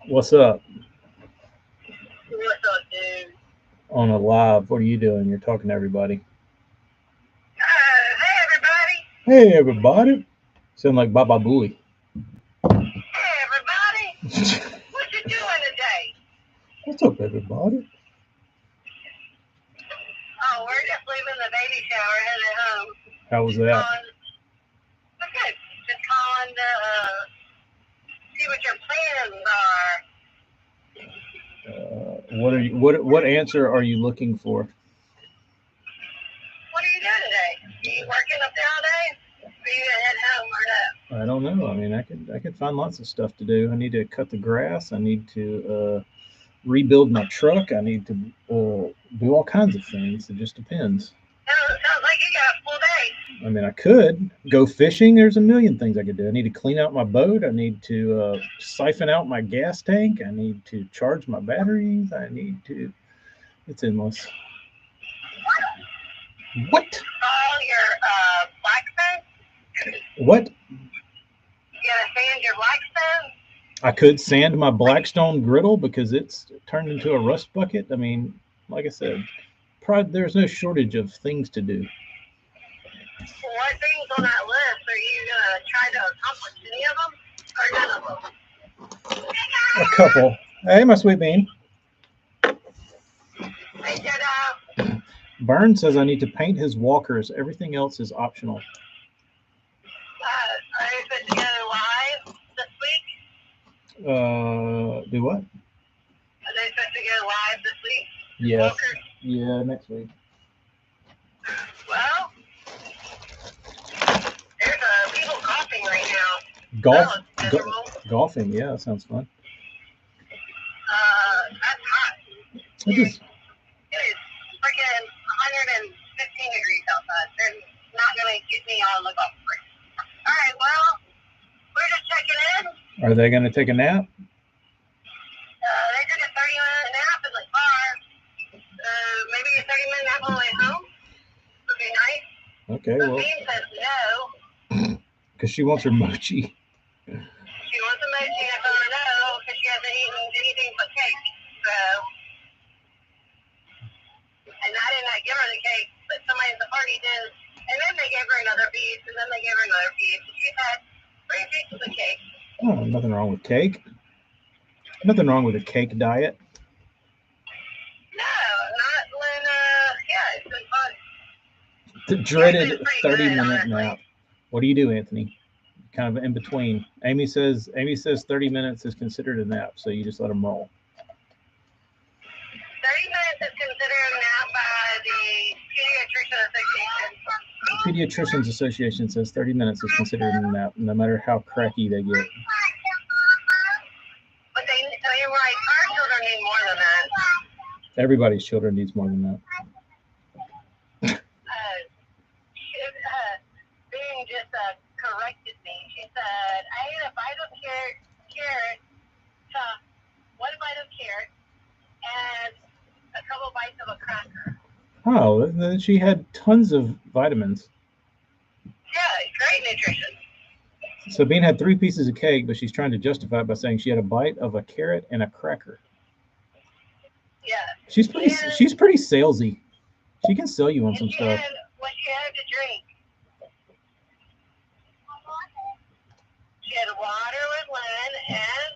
What's up? What's up, dude? On a live, what are you doing? You're talking to everybody. Hey, everybody. Hey, everybody. Sound like Baba Booey. Hey, everybody. What you doing today? What's up, everybody? Oh, we're just leaving the baby shower, headed home. How was that? Good. Just calling to see what your plans are. What answer are you looking for? What are you doing today? Are you working up there all day? Or are you gonna head home or no? I don't know. I mean, I could find lots of stuff to do. I need to cut the grass. I need to rebuild my truck. I need to do all kinds of things. It just depends. Sounds like you got a full day. I mean, I could go fishing. There's a million things I could do. I need to clean out my boat. I need to siphon out my gas tank. I need to charge my batteries. It's endless. What? Your blackstone? What? You gotta sand your blackstone? I could sand my Blackstone griddle because it's turned into a rust bucket. I mean, like I said, there's no shortage of things to do. What things on that list are you gonna try to accomplish? Any of them or none of them? A couple. Hey, my sweet bean. Hey, Jedi. Burn says I need to paint his walkers. Everything else is optional. Are you supposed to go live this week? Do what? Are they supposed to go live this week? Yes. Walkers? Yeah, next week. Well, there's people golfing right now. Golfing, yeah, that sounds fun. That's hot. It is. It is freaking 115 degrees outside. They're not going to get me on the golf course. All right, well, we're just checking in. Are they going to take a nap? They took a 30-minute nap in the car. Maybe a 30-minute nap on the way home would be nice. Okay, but well. Bean says no. Because she wants her mochi. She wants a mochi. I told her no because she hasn't eaten anything but cake. So, and I did not give her the cake, but somebody at the party did. And then they gave her another piece, and then they gave her another piece. And she's had 3 pieces of cake. Oh, nothing wrong with cake. Nothing wrong with a cake diet. No, not when, it's been fun. The dreaded 30-minute nap. What do you do, Anthony? Kind of in between. Amy says 30 minutes is considered a nap, so you just let them roll. 30 minutes is considered a nap by the Pediatrician Association. Pediatricians Association says 30 minutes is considered a nap, no matter how cracky they get. But you're right, our children need more than that. Everybody's children needs more than that. Being just corrected me. She said, I ate a bite of carrot, one bite of carrot, and a couple bites of a cracker. Oh, she had tons of vitamins. Yeah, great nutrition. So Bean had 3 pieces of cake, but she's trying to justify it by saying she had a bite of a carrot and a cracker. Yeah. She's pretty salesy. She can sell you on some stuff. What she had to drink. get water with lemon and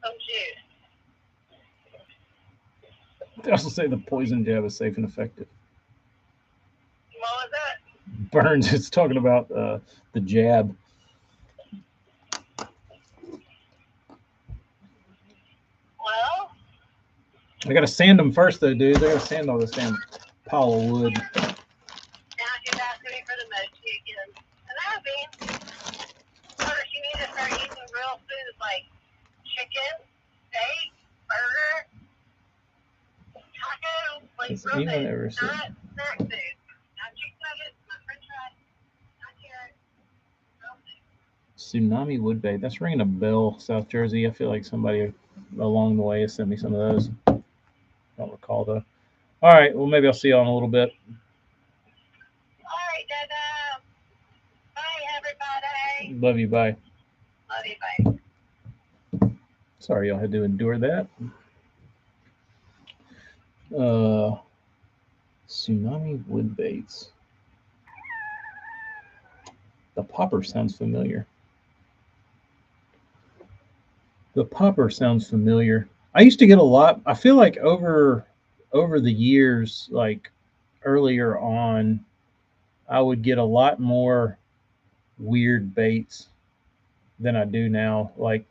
some juice. They also say the poison jab is safe and effective. What was that? Burns, it's talking about the jab. Well, I gotta sand them first, though, dude. I gotta sand all this damn pile of wood. now she's asking me for the mochi again. And that means first you need to start eating real foods like chicken, steak, burger, tacos, like Has real anyone food, ever said not snack food. Not chicken nuggets, not french fries, not carrots, real food. tsunami wood bait? That's ringing a bell, South Jersey. I feel like somebody along the way has sent me some of those. Don't recall though. All right, well maybe I'll see you on a little bit. All right, Dada. Bye, everybody. Love you. Bye. Love you, bye. Sorry y'all had to endure that. Tsunami wood baits. The popper sounds familiar. The popper sounds familiar. I used to get a lot. I feel like over the years, like earlier on, I would get a lot more weird baits than I do now. Like,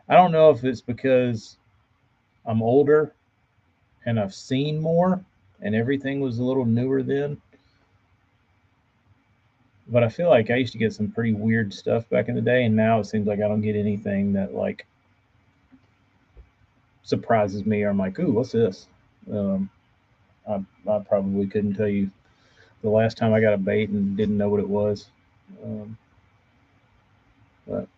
I don't know if it's because I'm older and I've seen more and everything was a little newer then. But I feel like I used to get some pretty weird stuff back in the day, and now it seems like I don't get anything that like surprises me or I'm like, ooh, what's this? I probably couldn't tell you the last time I got a bait and didn't know what it was. But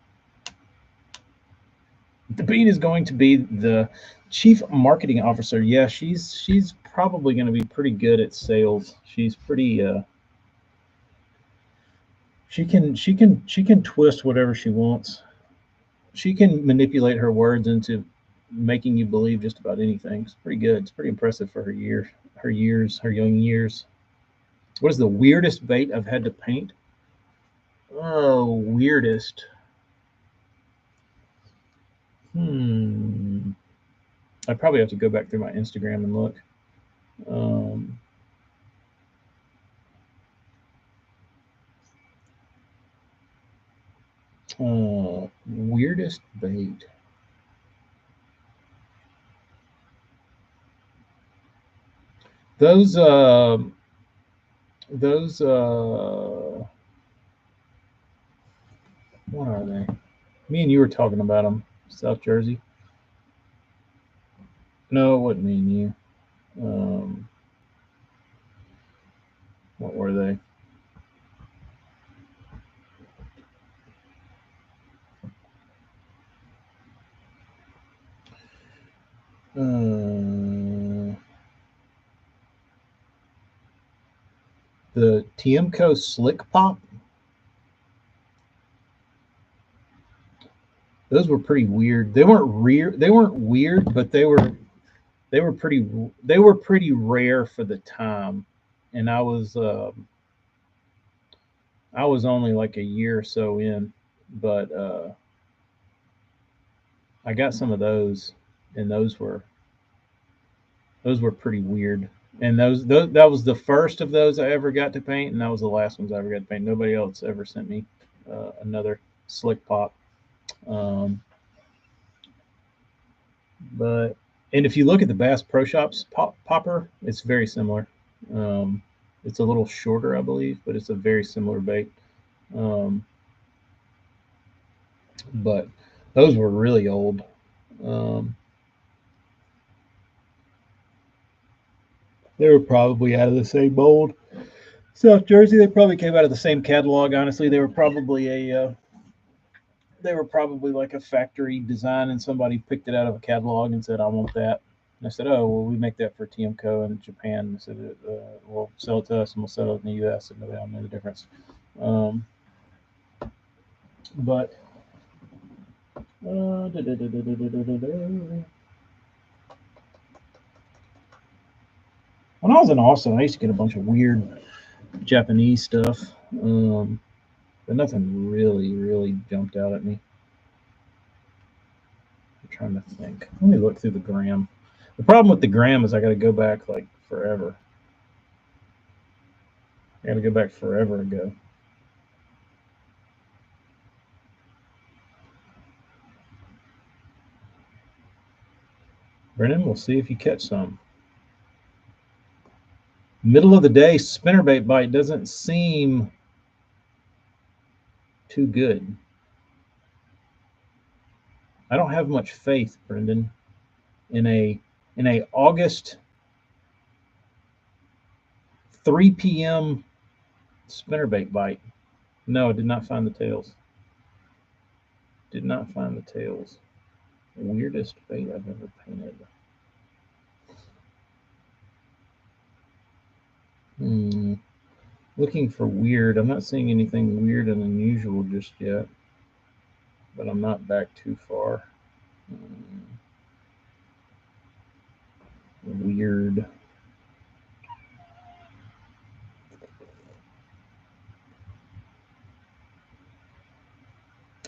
the bean is going to be the chief marketing officer. Yeah, she's probably going to be pretty good at sales. She's pretty. She can twist whatever she wants. She can manipulate her words into making you believe just about anything. It's pretty good. It's pretty impressive for her young years. What is the weirdest bait I've had to paint? Oh, weirdest. I'd probably have to go back through my Instagram and look. Weirdest bait. Those what are they? Me and you were talking about them, South Jersey. No, it wasn't me and you. What were they? The Tiemco Slick Pop. Those were pretty weird. They weren't weird, but they were pretty rare for the time. And I was only like a year or so in, but I got some of those, and those were pretty weird. And those that was the first of those I ever got to paint, and that was the last ones I ever got to paint. Nobody else ever sent me another Slick Pop. But and if you look at the Bass Pro Shops popper, it's very similar. It's a little shorter, I believe, but it's a very similar bait. But those were really old. They were probably out of the same mold. South Jersey, they probably came out of the same catalog. Honestly, they were probably like a factory design, and somebody picked it out of a catalog and said, "I want that." And I said, "Oh, well, we make that for TMCO in Japan." And I said, "We'll sell it to us, and we'll sell it in the U.S." And nobody knew the difference. But when I was in Austin, I used to get a bunch of weird Japanese stuff. but nothing really jumped out at me. I'm trying to think. Let me look through the gram. The problem with the gram is I got to go back like forever. I got to go back forever ago. Brennan, we'll see if you catch some. Middle of the day spinnerbait bite doesn't seem too good. I don't have much faith, Brendan, in a August 3 p.m. spinnerbait bite. No, I did not find the tails. Did not find the tails. Weirdest bait I've ever painted. Looking for weird. I'm not seeing anything weird and unusual just yet, but I'm not back too far. Weird.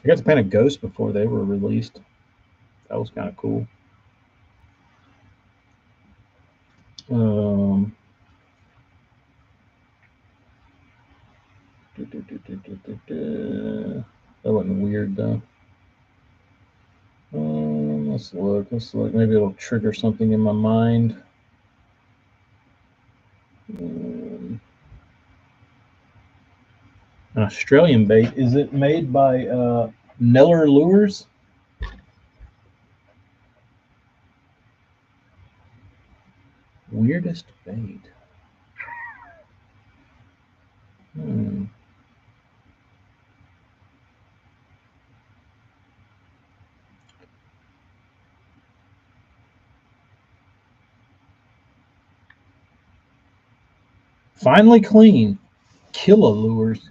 I got to paint a ghost before they were released. That was kind of cool. That wasn't weird though. Let's look. Maybe it'll trigger something in my mind. An Australian bait. Is it made by Neller Lures? Weirdest bait. Finally clean. Killa Lures.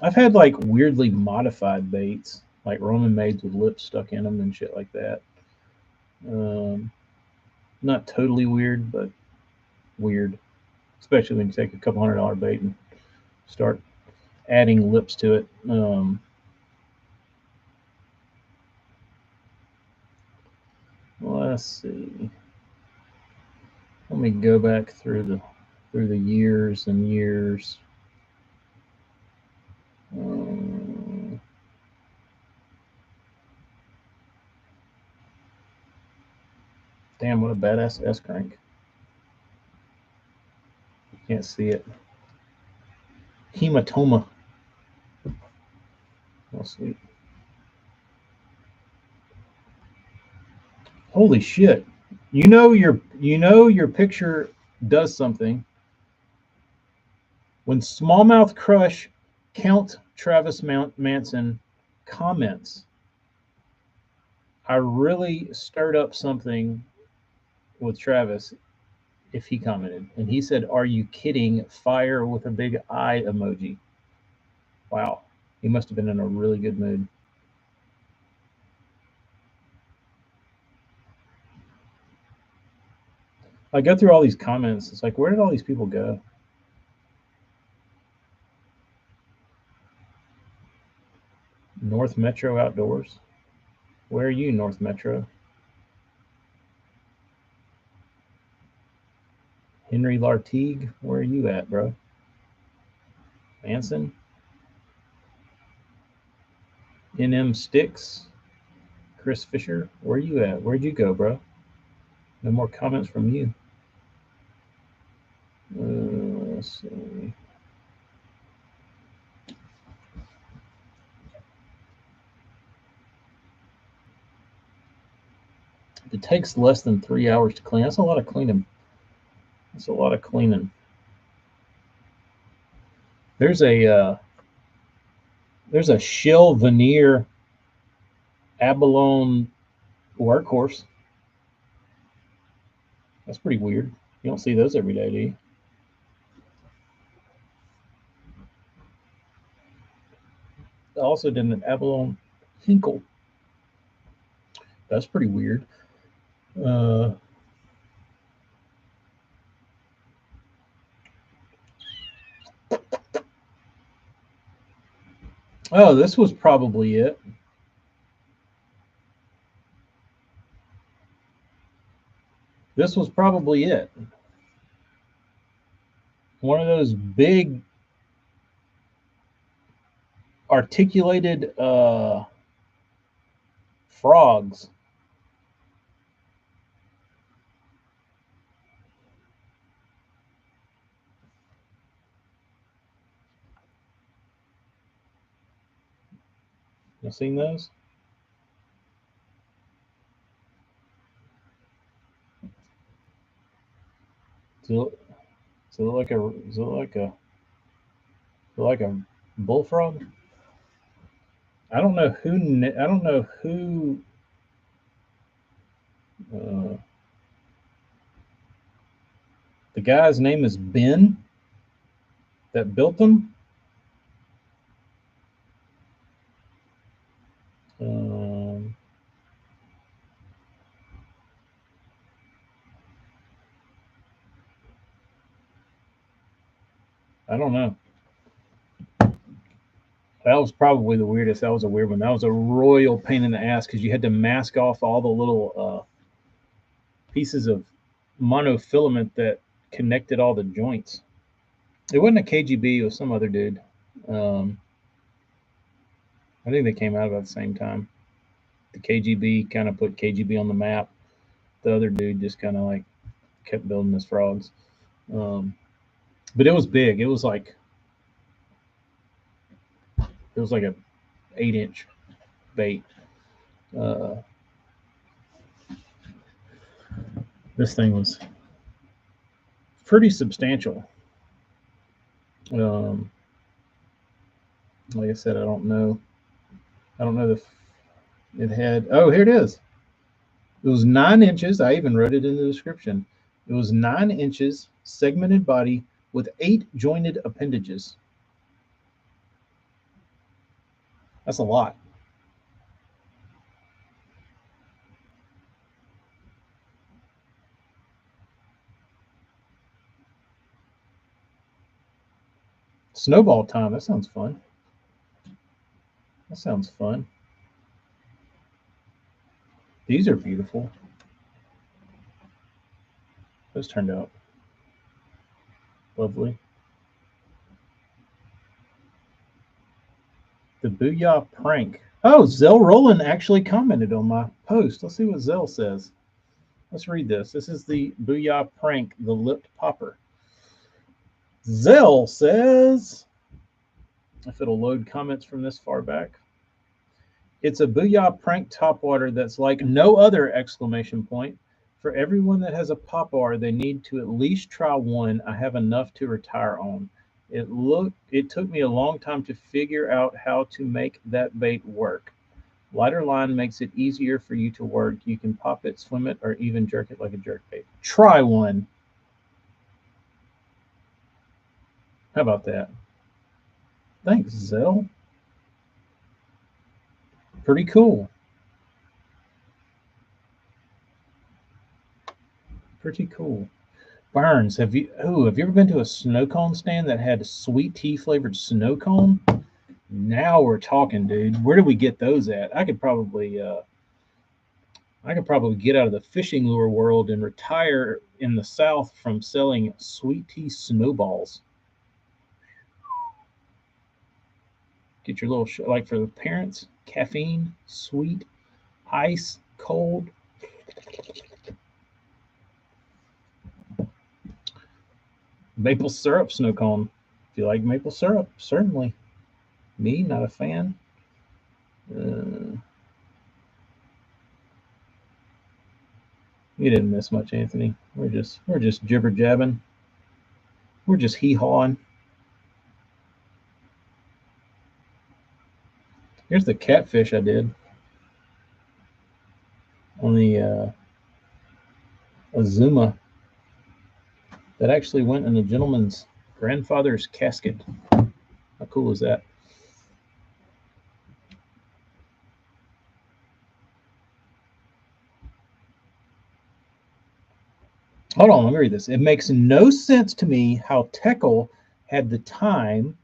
I've had like weirdly modified baits, like Roman maids with lips stuck in them and shit like that. Not totally weird, but weird. Especially when you take a couple $100 bait and start adding lips to it. Let's see. Let me go back through the years and years. Damn, what a badass S-crank. You can't see it. Hematoma. Oh, sweet. Holy shit. You know your picture does something. When Smallmouth Crush Count Travis Manson comments, I really stirred up something with Travis if he commented. And he said, "Are you kidding? Fire with a big eye emoji." Wow. He must have been in a really good mood. I go through all these comments. It's like, where did all these people go? North Metro Outdoors. Where are you, North Metro? Henry Lartigue, where are you at, bro? Manson? NM Sticks? Chris Fisher, where you at? Where'd you go, bro? No more comments from you. Let's see. It takes less than 3 hours to clean. That's a lot of cleaning. That's a lot of cleaning. There's a shill veneer abalone workhorse. That's pretty weird. You don't see those every day, do you? I also did an abalone hinkle. That's pretty weird. Oh, this was probably it. This was probably it. One of those big articulated frogs. You seen those? Does it look like a does it look like a like a bullfrog? I don't know who I don't know who uh, the guy's name is Ben that built them. Um, I don't know. That was probably the weirdest. That was a weird one. That was a royal pain in the ass because you had to mask off all the little pieces of monofilament that connected all the joints. It wasn't a KGB, it was some other dude. Um, I think they came out about the same time. The KGB kind of put KGB on the map. The other dude just kind of like kept building his frogs. Um, but it was big. It was like a 8-inch bait. Uh, this thing was pretty substantial. Um, like I said, I don't know. I don't know if it had. Oh, here it is. It was 9 inches. I even wrote it in the description. It was 9 inches, segmented body with 8 jointed appendages. That's a lot. Snowball time. That sounds fun. That sounds fun. These are beautiful. Those turned out lovely. The Booyah prank. Oh, Zell Roland actually commented on my post. Let's see what Zell says. Let's read this. This is the Booyah prank, the lipped popper. Zell says, if it'll load comments from this far back, it's a Booyah prank topwater that's like no other! Exclamation point. For everyone that has a popper, they need to at least try one. I have enough to retire on. It took me a long time to figure out how to make that bait work. Lighter line makes it easier for you to work. You can pop it, swim it, or even jerk it like a jerk bait. Try one. How about that? Thanks, Zell. Pretty cool. Pretty cool. Burns, have you ever been to a snow cone stand that had sweet tea flavored snow cone? Now we're talking, dude. Where do we get those at? I could probably get out of the fishing lure world and retire in the South from selling sweet tea snowballs. Get your little like for the parents, caffeine, sweet, ice, cold. Maple syrup snow cone. If you like maple syrup, certainly. Me, not a fan. Uh, you didn't miss much, Anthony. We're just jibber jabbing. We're just hee hawing. Here's the catfish I did on the Azuma that actually went in a gentleman's grandfather's casket. How cool is that? Hold on, let me read this. It makes no sense to me how Tekel had the time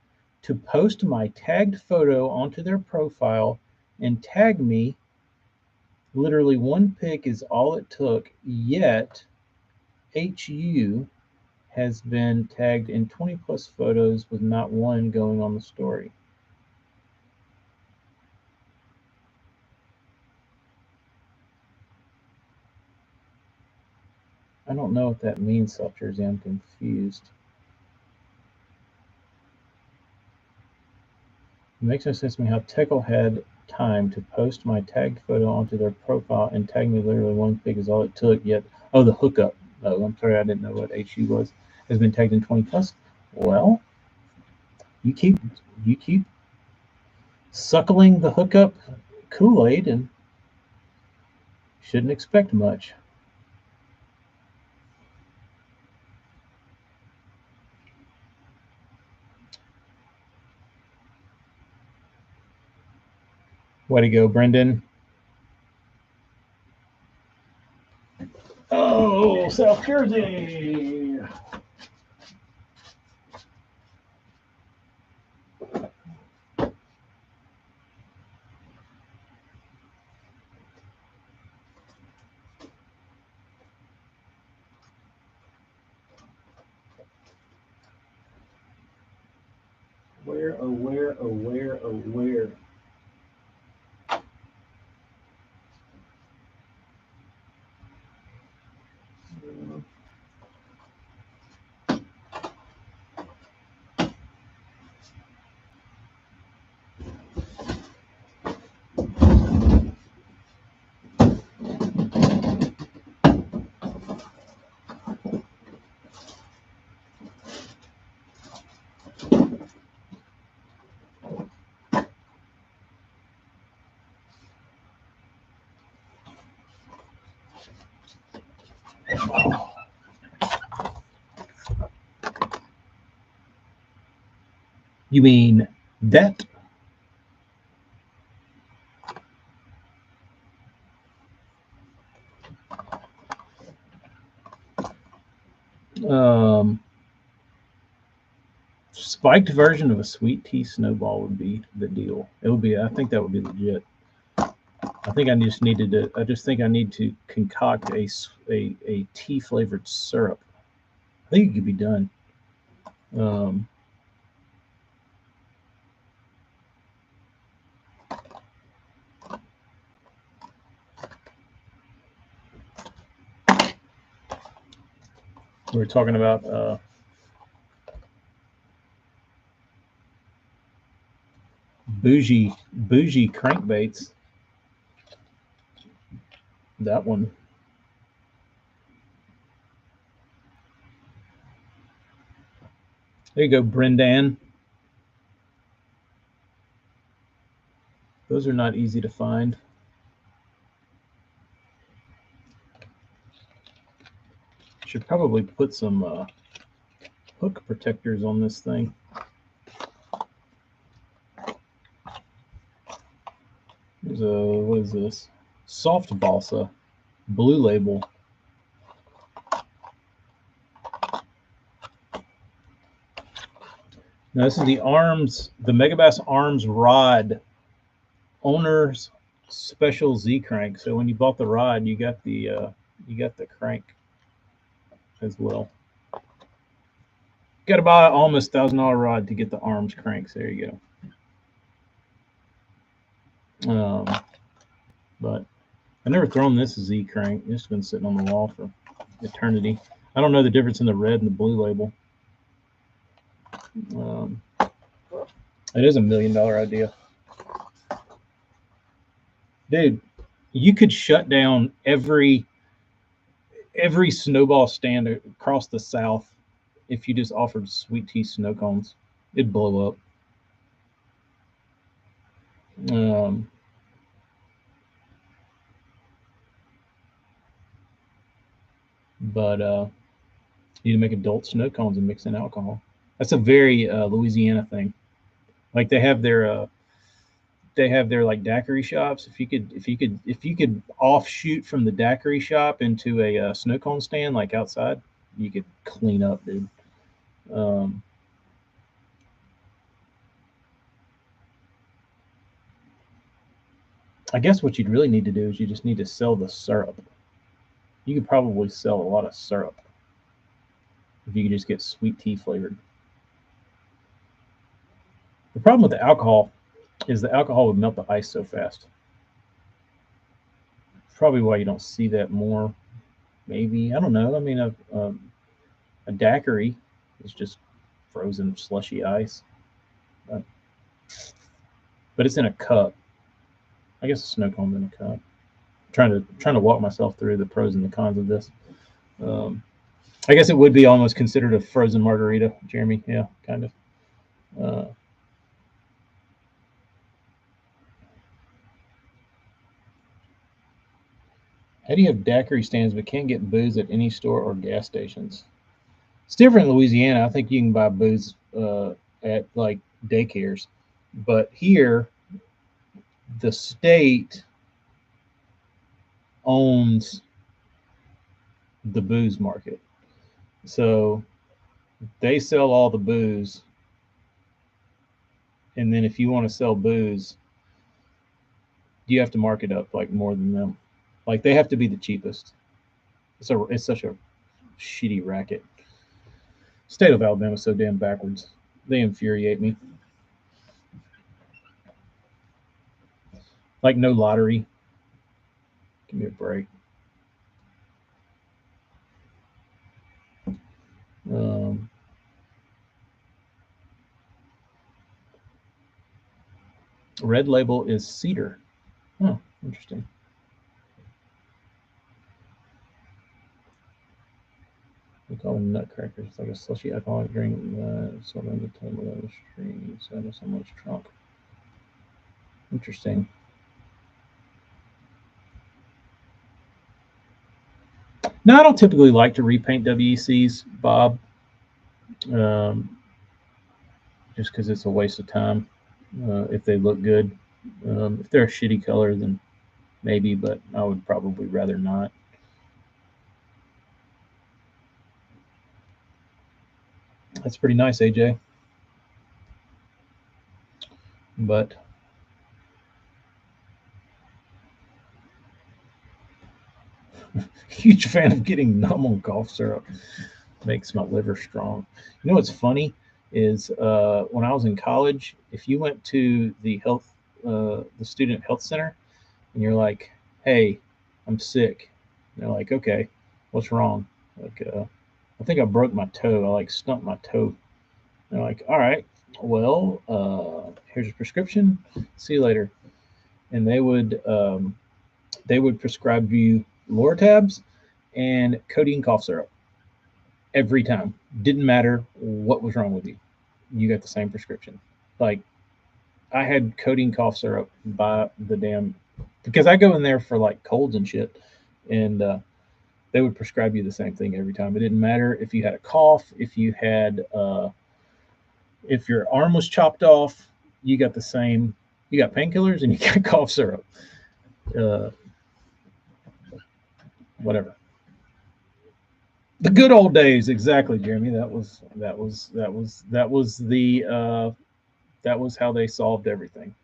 to post my tagged photo onto their profile and tag me. Literally one pic is all it took, yet HU has been tagged in 20 plus photos with not one going on the story. I don't know what that means, South Jersey. I'm confused. It makes no sense to me how Tickle had time to post my tagged photo onto their profile and tag me. Literally one pic is all it took, yet, oh, the hookup. Oh, I'm sorry, I didn't know what HU was. Has been tagged in 20 plus. Well, you keep suckling the hookup Kool-Aid and shouldn't expect much. Way to go, Brendan. Oh, South Jersey. Where? You mean that? Spiked version of a sweet tea snowball would be the deal. It would be. I think that would be legit. I think I just needed to. I just think I need to concoct a tea flavored syrup. I think it could be done. We were talking about bougie crankbaits. That one. There you go, Brendan. Those are not easy to find. Should probably put some hook protectors on this thing. There's a, what is this? Soft balsa, blue label. Now this is the Arms, the Megabass Arms rod owner's special Z crank. So when you bought the rod, you got the crank as well. Got to buy almost $1,000 rod to get the Arms cranks. There you go. But I've never thrown this Z crank. It's been sitting on the wall for eternity. I don't know the difference in the red and the blue label. It is $1 million idea. Dude, you could shut down every snowball stand across the South if you just offered sweet tea snow cones. It'd blow up. But you need to make adult snow cones and mix in alcohol. That's a very Louisiana thing. Like they have their like daiquiri shops. If you could offshoot from the daiquiri shop into a snow cone stand like outside, you could clean up, dude. I guess what you'd really need to do is you just need to sell the syrup. You could probably sell a lot of syrup if you could just get sweet tea flavored. The problem with the alcohol is the alcohol would melt the ice so fast. Probably why you don't see that more. Maybe, I don't know. I mean, a daiquiri is just frozen slushy ice, but, but it's in a cup. I guess a snow cone in a cup. Trying to walk myself through the pros and the cons of this. Um, I guess it would be almost considered a frozen margarita, Jeremy. Yeah, kind of. Uh, how do you have daiquiri stands but can't get booze at any store or gas stations? It's different in Louisiana. I think you can buy booze at like daycares, but here the state owns the booze market, so they sell all the booze, and then if you want to sell booze, you have to mark it up like more than them. Like they have to be the cheapest. It's such a shitty racket. State of Alabama is so damn backwards. They infuriate me. Like no lottery. Give me a break. Um, Red label is cedar. Oh, interesting. We call them nutcrackers. It's like a slushy alcoholic drink. Sort of in the table of the street. So so much trunk. Interesting. No, I don't typically like to repaint WECs, Bob, um, just because it's a waste of time if they look good. If they're a shitty color, then maybe, but I would probably rather not. That's pretty nice, AJ. But huge fan of getting numb on cough syrup. Makes my liver strong. You know what's funny is when I was in college, if you went to the student health center, and you're like, "Hey, I'm sick," and they're like, "Okay, what's wrong?" Like, I think I broke my toe. I like stumped my toe. And they're like, "All right, well, here's a prescription. See you later." And they would prescribe you Lortabs and codeine cough syrup every time. Didn't matter what was wrong with you. You got the same prescription. Like I had codeine cough syrup by the damn because I go in there for like colds and shit, and they would prescribe you the same thing every time. It didn't matter if you had a cough, if your arm was chopped off, you got the same. You got painkillers and you got cough syrup. Uh, Whatever. The good old days, exactly, Jeremy. That was how they solved everything.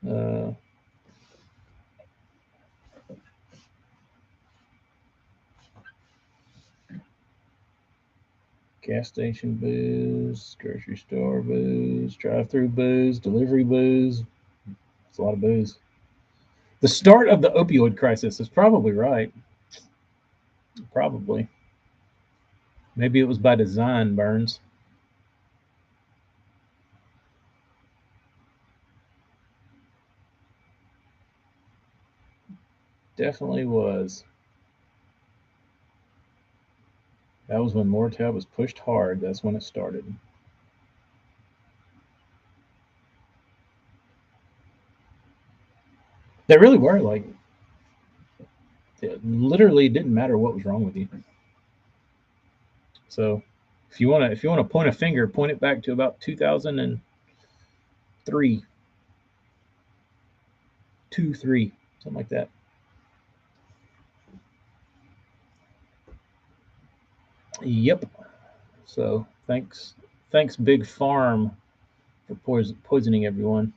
Uh, Gas station booze, grocery store booze, drive-through booze, delivery booze. It's a lot of booze. The start of the opioid crisis is probably right. Probably. Maybe it was by design, Burns. Definitely was. That was when Lortab was pushed hard. That's when it started. They really were like, it literally didn't matter what was wrong with you. So, if you want to point a finger, point it back to about 2003, 2, 3, something like that. Yep. So thanks, Big Farm for poisoning everyone.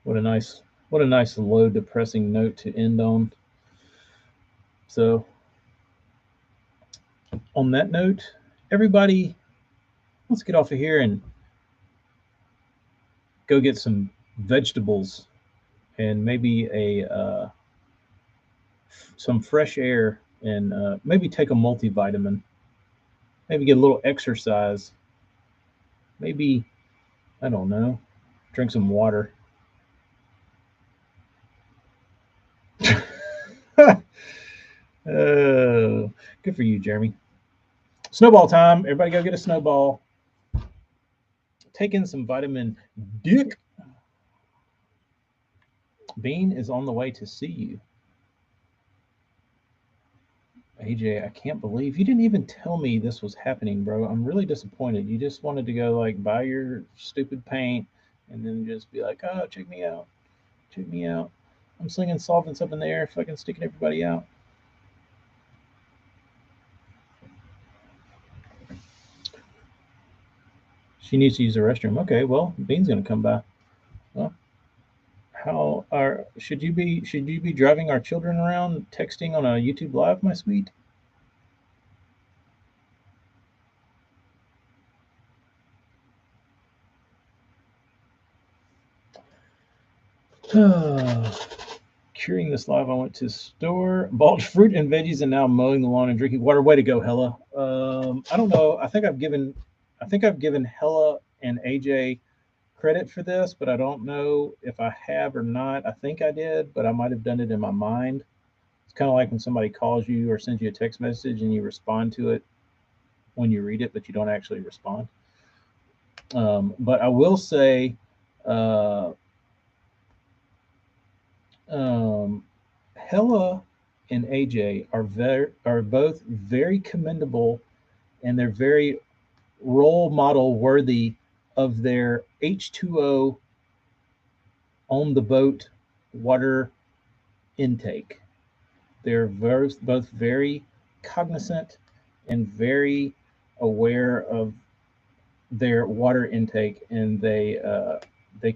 What a nice low depressing note to end on. So on that note, everybody, let's get off of here and go get some vegetables and maybe some fresh air, and maybe take a multivitamin, maybe get a little exercise, maybe, I don't know, drink some water. Good for you, Jeremy. Snowball time. Everybody go get a snowball. Take in some vitamin D. Bean is on the way to see you. AJ, I can't believe you didn't even tell me this was happening, bro. I'm really disappointed. You just wanted to go like buy your stupid paint and then just be like, oh, check me out. Check me out. I'm slinging solvents up in the air, fucking sticking everybody out. She needs to use the restroom. Okay, well, Bean's gonna come by. Well, should you be driving our children around texting on a YouTube live, my sweet? Curing this live, I went to store, bought fruit and veggies, and now mowing the lawn and drinking water. Way to go, Hella. I don't know. I think I've given Hella and AJ credit for this, but I don't know if I have or not. I think I did, but I might have done it in my mind. It's kind of like when somebody calls you or sends you a text message and you respond to it when you read it, but you don't actually respond. But I will say, Hella and AJ are both very commendable, and they're very role model worthy of their H2O on the boat water intake. They're both very cognizant and very aware of their water intake, and they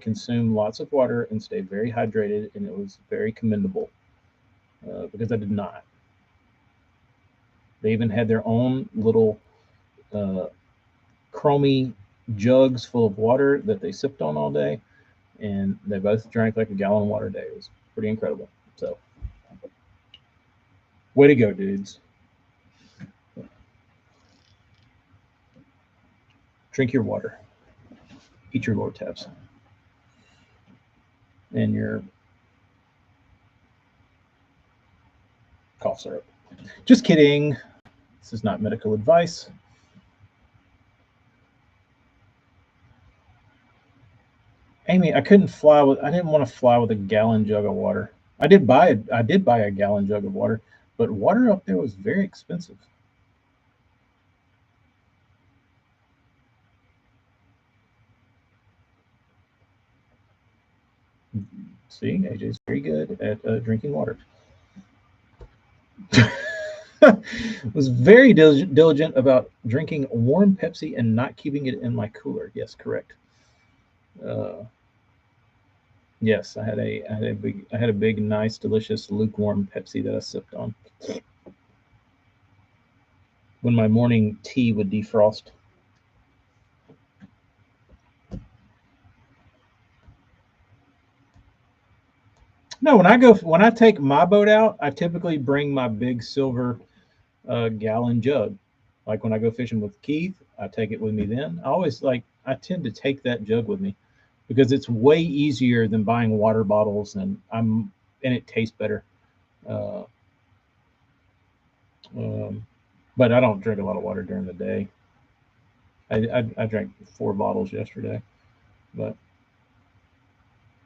consume lots of water and stay very hydrated, and it was very commendable because I did not. They even had their own little chromy jugs full of water that they sipped on all day, and they both drank like a gallon of water a day. It was pretty incredible. So, way to go, dudes. Drink your water. Eat your Lortabs. And your cough syrup. Just kidding. This is not medical advice. Amy, I didn't want to fly with a gallon jug of water. I did buy a gallon jug of water, but water up there was very expensive. See, AJ's very good at drinking water. Was very diligent about drinking warm Pepsi and not keeping it in my cooler. Yes, correct. Yes, I had a big, nice, delicious, lukewarm Pepsi that I sipped on when my morning tea would defrost. No, when I take my boat out, I typically bring my big silver gallon jug. Like when I go fishing with Keith, I take it with me then. I tend to take that jug with me because it's way easier than buying water bottles, and it tastes better. But I don't drink a lot of water during the day. I drank 4 bottles yesterday, but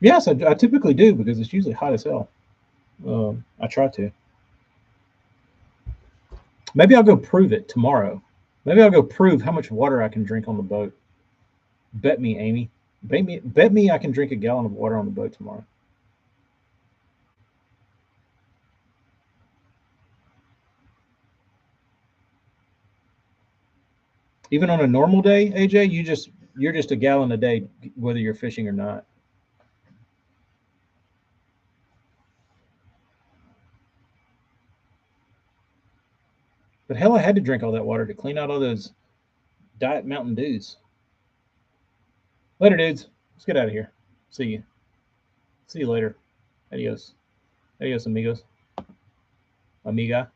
yes, I typically do because it's usually hot as hell. I try to. Maybe I'll go prove it tomorrow. Maybe I'll go prove how much water I can drink on the boat. Bet me, Amy. Bet me I can drink a gallon of water on the boat tomorrow. Even on a normal day, AJ, you're just a gallon a day, whether you're fishing or not. But hell, I had to drink all that water to clean out all those Diet Mountain Dews. Later, dudes. Let's get out of here. See you. See you later. Adios. Adios, amigos. Amiga.